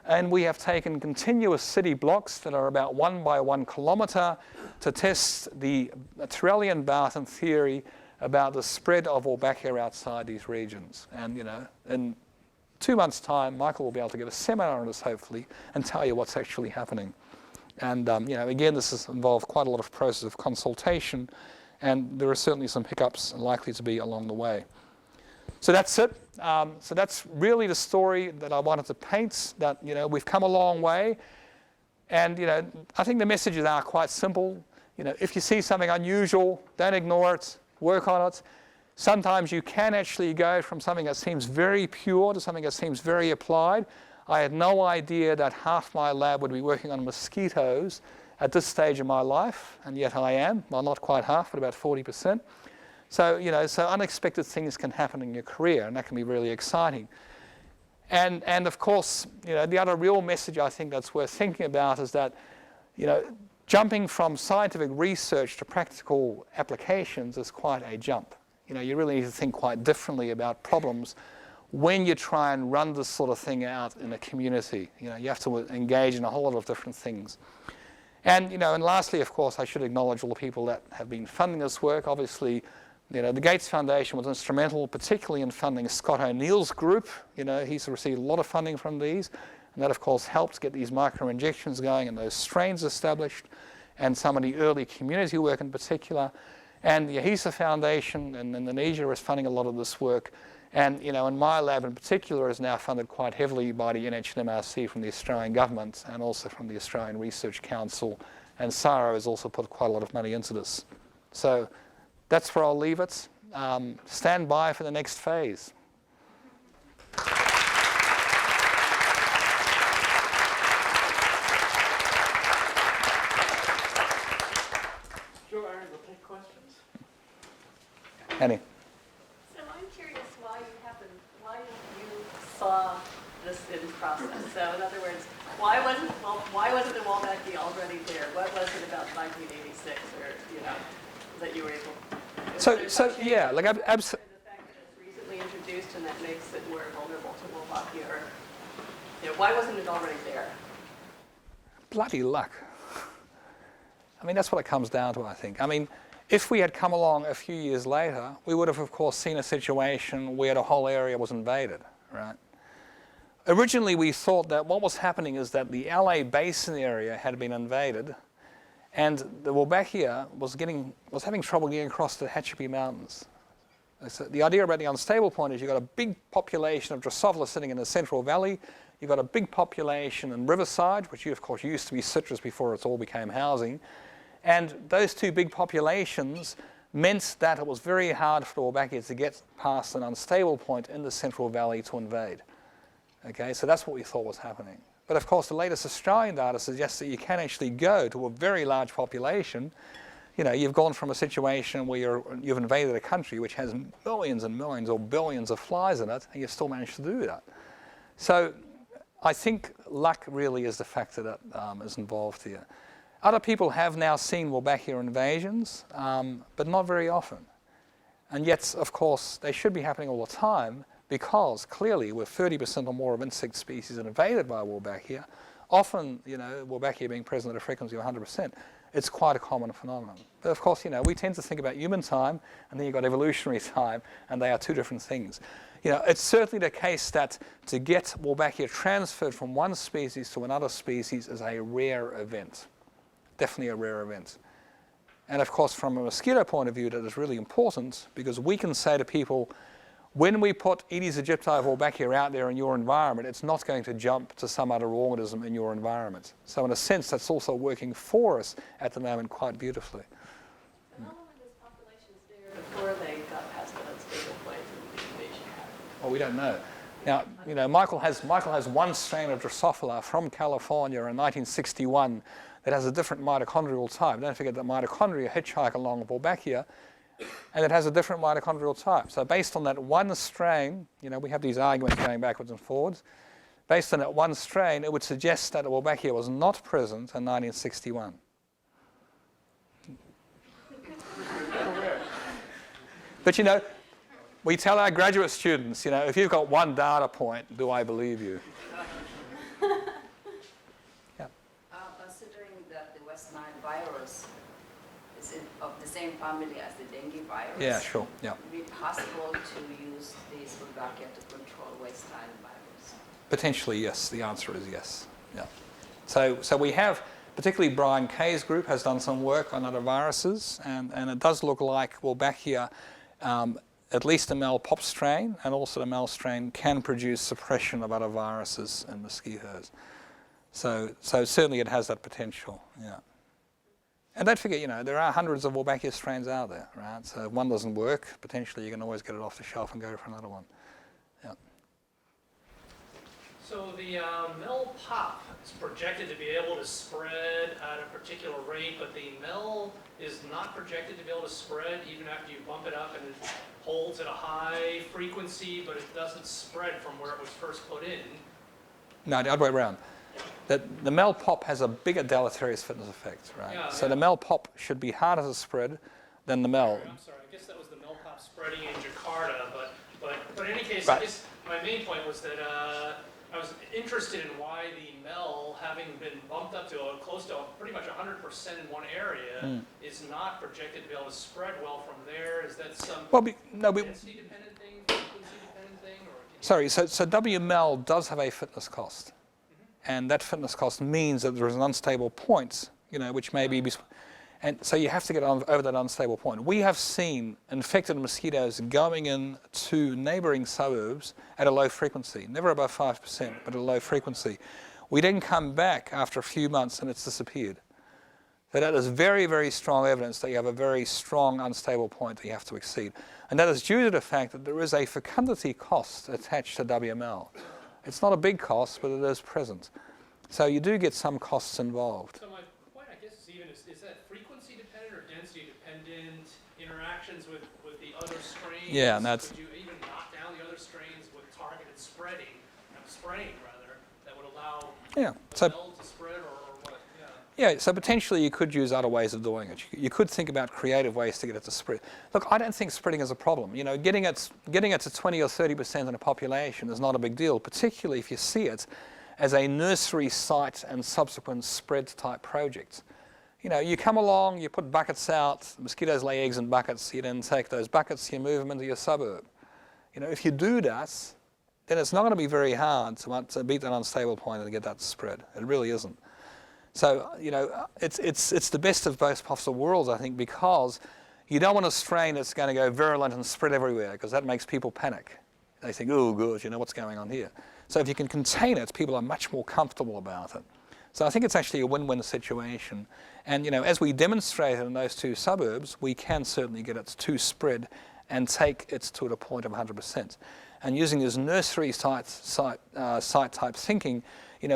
and we have taken continuous city blocks that are about 1 by 1 kilometre to test the Torellian-Barton theory about the spread of Wolbachia outside these regions. And in 2 months' time, Michael will be able to give a seminar on this, hopefully, and tell you what's actually happening. And again, this has involved quite a lot of process of consultation, and there are certainly some hiccups likely to be along the way. So that's it. So that's really the story that I wanted to paint, that we've come a long way. And I think the messages are quite simple. If you see something unusual, don't ignore it, work on it. Sometimes you can actually go from something that seems very pure to something that seems very applied. I had no idea that half my lab would be working on mosquitoes at this stage of my life, and yet I am. Well, not quite half, but about 40%. So, so unexpected things can happen in your career, and that can be really exciting. And of course, the other real message I think that's worth thinking about is that, jumping from scientific research to practical applications is quite a jump. You really need to think quite differently about problems when you try and run this sort of thing out in a community. You have to engage in a whole lot of different things. And, and lastly, of course, I should acknowledge all the people that have been funding this work. Obviously, the Gates Foundation was instrumental, particularly in funding Scott O'Neill's group. He's received a lot of funding from these. And that, of course, helped get these micro-injections going and those strains established, and some of the early community work in particular. And the HISA Foundation in Indonesia is funding a lot of this work. And, in my lab in particular is now funded quite heavily by the NHMRC from the Australian government and also from the Australian Research Council. And SARO has also put quite a lot of money into this. So that's where I'll leave it. Stand by for the next phase. Sure, Aaron, we'll take questions. Annie. So I'm curious why you saw this in process. So in other words, why wasn't the Wolbachia already there? What was it about 1986, or that you were able? So yeah, like The fact that it's recently introduced and that makes it more vulnerable to Wolbachia, or why wasn't it already there? Bloody luck. I mean, that's what it comes down to, I think. I mean, if we had come along a few years later, we would have, of course, seen a situation where the whole area was invaded, right? Originally, we thought that what was happening is that the LA basin area had been invaded, and the Wolbachia was having trouble getting across the Hatchapi Mountains. So the idea about the unstable point is you've got a big population of Drosophila sitting in the Central Valley. You've got a big population in Riverside, which of course used to be citrus before it all became housing. And those two big populations meant that it was very hard for the Wolbachia to get past an unstable point in the Central Valley to invade. Okay, so that's what we thought was happening. But of course, the latest Australian data suggests that you can actually go to a very large population you've gone from a situation where you've invaded a country which has millions and millions or billions of flies in it, and you've still managed to do that. So I think luck really is the factor that is involved here. Other people have now seen Wolbachia invasions, but not very often. And yet, of course, they should be happening all the time, because clearly with 30% or more of insect species invaded by Wolbachia, often, Wolbachia being present at a frequency of 100%, it's quite a common phenomenon. But of course, we tend to think about human time, and then you've got evolutionary time, and they are two different things. It's certainly the case that to get Wolbachia transferred from one species to another species is a rare event. Definitely a rare event. And of course, from a mosquito point of view, that is really important, because we can say to people, when we put Aedes aegypti of Wolbachia out there in your environment, it's not going to jump to some other organism in your environment. So in a sense, that's also working for us at the moment quite beautifully. And how long were those populations there before they got past the unstable point and the invasion happened? Well, we don't know. Now, Michael has one strain of Drosophila from California in 1961 that has a different mitochondrial type. Don't forget that mitochondria hitchhike along with Wolbachia, and it has a different mitochondrial type. So based on that one strain, we have these arguments going backwards and forwards. Based on that one strain, it would suggest that Wolbachia was not present in 1961. But we tell our graduate students, if you've got one data point, do I believe you? Yeah. Considering that the West Nile virus is of the same family as the dengue virus, Yeah, sure. Yeah. would it be possible to use this Wolbachia to control West Nile virus? Potentially, yes. The answer is yes. Yeah. So we have, particularly Brian Kay's group has done some work on other viruses, and it does look like Wolbachia, at least the male pop strain and also the male strain, can produce suppression of other viruses in mosquitoes. So certainly it has that potential. Yeah. And don't forget, there are hundreds of Wolbachia strains out there, right? So if one doesn't work, potentially you can always get it off the shelf and go for another one. Yeah. So the mel pop is projected to be able to spread at a particular rate, but the mel is not projected to be able to spread even after you bump it up, and it holds at a high frequency, but it doesn't spread from where it was first put in. No, the other way around. The mel pop has a bigger deleterious fitness effect, right? Yeah, so yeah. the mel pop should be harder to spread than the mel. I'm sorry, I guess that was the mel pop spreading in Jakarta, but in any case, Right. I guess my main point was that I was interested in why the mel, having been bumped up to close to pretty much 100% in one area, is not projected to be able to spread well from there. Is that some density dependent thing, frequency dependent thing? Sorry, so WML does have a fitness cost. And that fitness cost means that there is an unstable point, which may be, and so you have to get over that unstable point. We have seen infected mosquitoes going into neighboring suburbs at a low frequency, never above 5%, but at a low frequency. We then come back after a few months and it's disappeared. So that is very, very strong evidence that you have a very strong unstable point that you have to exceed. And that is due to the fact that there is a fecundity cost attached to WML. It's not a big cost, but it is present. So you do get some costs involved. So my point, I guess, is that frequency dependent or density dependent interactions with the other strains? Yeah, and that's... Could you even knock down the other strains with targeted spraying rather, that would allow the mel to spread or what? Yeah, so potentially you could use other ways of doing it. You could think about creative ways to get it to spread. Look, I don't think spreading is a problem. Getting it to 20 or 30% in a population is not a big deal, particularly if you see it as a nursery site and subsequent spread type project. You come along, you put buckets out, the mosquitoes lay eggs in buckets, you then take those buckets, you move them into your suburb. If you do that, then it's not going to be very hard to beat that unstable point and get that to spread. It really isn't. So, it's the best of both possible worlds, I think, because you don't want a strain that's going to go virulent and spread everywhere, because that makes people panic. They think, oh, good, what's going on here? So if you can contain it, people are much more comfortable about it. So I think it's actually a win-win situation. And, as we demonstrated in those two suburbs, we can certainly get it to spread and take it to the point of 100%. And using this nursery site type thinking,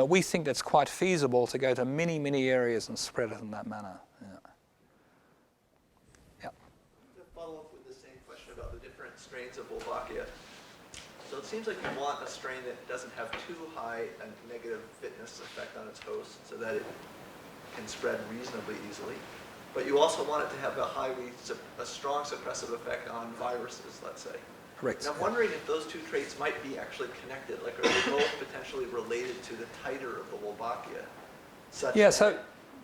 we think that's quite feasible to go to many, many areas and spread it in that manner. Yeah. So my point, I guess, is even is that frequency dependent or density dependent? Or can you even knock down the other strains with targeted spraying rather, that would allow Yeah, and that's... the mel to spread well from there? Is that some question about the different strains of Wolbachia. So it seems like you want a strain that doesn't have too high a negative fitness effect on its host so that it can spread reasonably easily. But you also want it to have a strong suppressive effect on viruses, let's say. Correct. And I'm wondering if those two traits might be actually connected, like are they both potentially related to the titer of the Wolbachia? Yeah, so,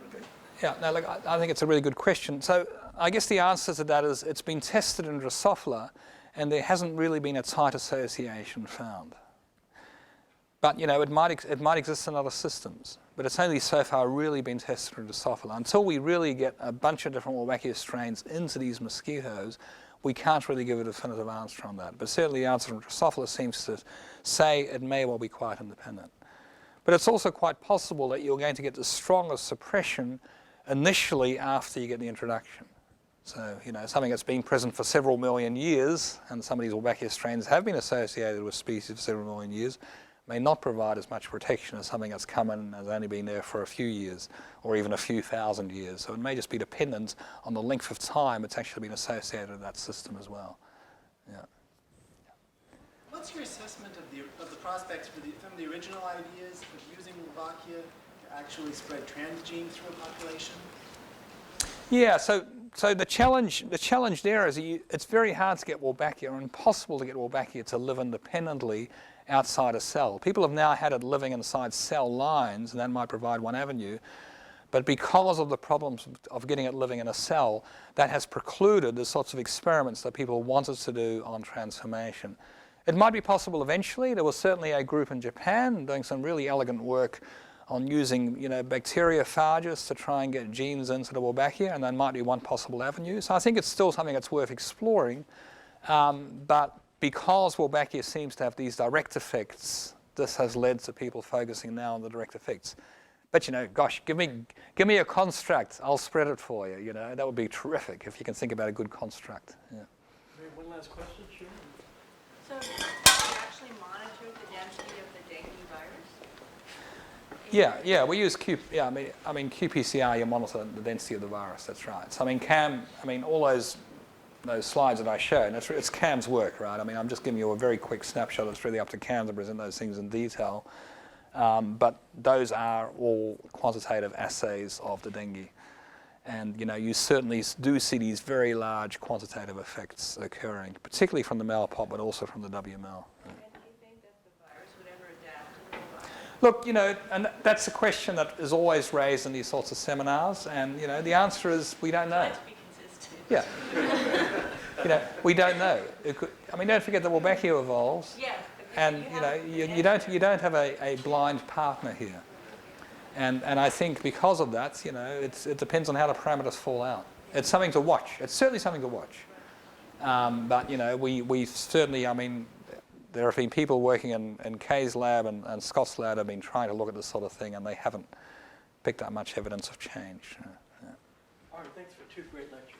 okay. yeah, no, look, I think it's a really good question. So I guess the answer to that is it's been tested in Drosophila, and there hasn't really been a tight association found. But, you know, it might exist in other systems, but it's only so far really been tested in Drosophila. Until we really get a bunch of different Wolbachia strains into these mosquitoes, we can't really give a definitive answer on that. But certainly the answer from Drosophila seems to say it may well be quite independent. But it's also quite possible that you're going to get the strongest suppression initially after you get the introduction. So, you know, something that's been present for several million years, and some of these Wolbachia strains have been associated with species for several million years, may not provide as much protection as something that's come in and has only been there for a few years, or even a few thousand years. So it may just be dependent on the length of time it's actually been associated with that system as well. Yeah. What's your assessment of the prospects from the original ideas of using Wolbachia to actually spread transgene through a population? Yeah, so the challenge there is it's very hard to get Wolbachia, or impossible to get Wolbachia to live independently outside a cell. People have now had it living inside cell lines, and that might provide one avenue. But because of the problems of getting it living in a cell, that has precluded the sorts of experiments that people wanted to do on transformation. It might be possible eventually. There was certainly a group in Japan doing some really elegant work on using, you know, bacteriophages to try and get genes into the Wolbachia, and that might be one possible avenue. So I think it's still something that's worth exploring. But because Wolbachia seems to have these direct effects, this has led to people focusing now on the direct effects. But, you know, gosh, give me a construct, I'll spread it for you. You know, that would be terrific if you can think about a good construct. Yeah. One last question, Sharon. So do you actually monitor the density of the dengue virus? Yeah, we use qPCR. You monitor the density of the virus. That's right. So all those slides that I showed, it's Cam's work, right? I mean, I'm just giving you a very quick snapshot. It's really up to Cam to present those things in detail. But those are all quantitative assays of the dengue. And, you know, you certainly do see these very large quantitative effects occurring, particularly from the male pop, but also from the WML. And do you think that the virus would ever adapt to the virus? Look, you know, and that's a question that is always raised in these sorts of seminars. And, you know, the answer is we don't know. To be consistent. Yeah. You know, we don't know. Don't forget that Wolbachia evolves. Yeah. And, you know, you don't have a blind partner here. And I think because of that, you know, it depends on how the parameters fall out. It's something to watch. It's certainly something to watch. But, you know, we certainly, there have been people working in Kay's lab and Scott's lab have been trying to look at this sort of thing, and they haven't picked up much evidence of change. All right, thanks for two great lectures.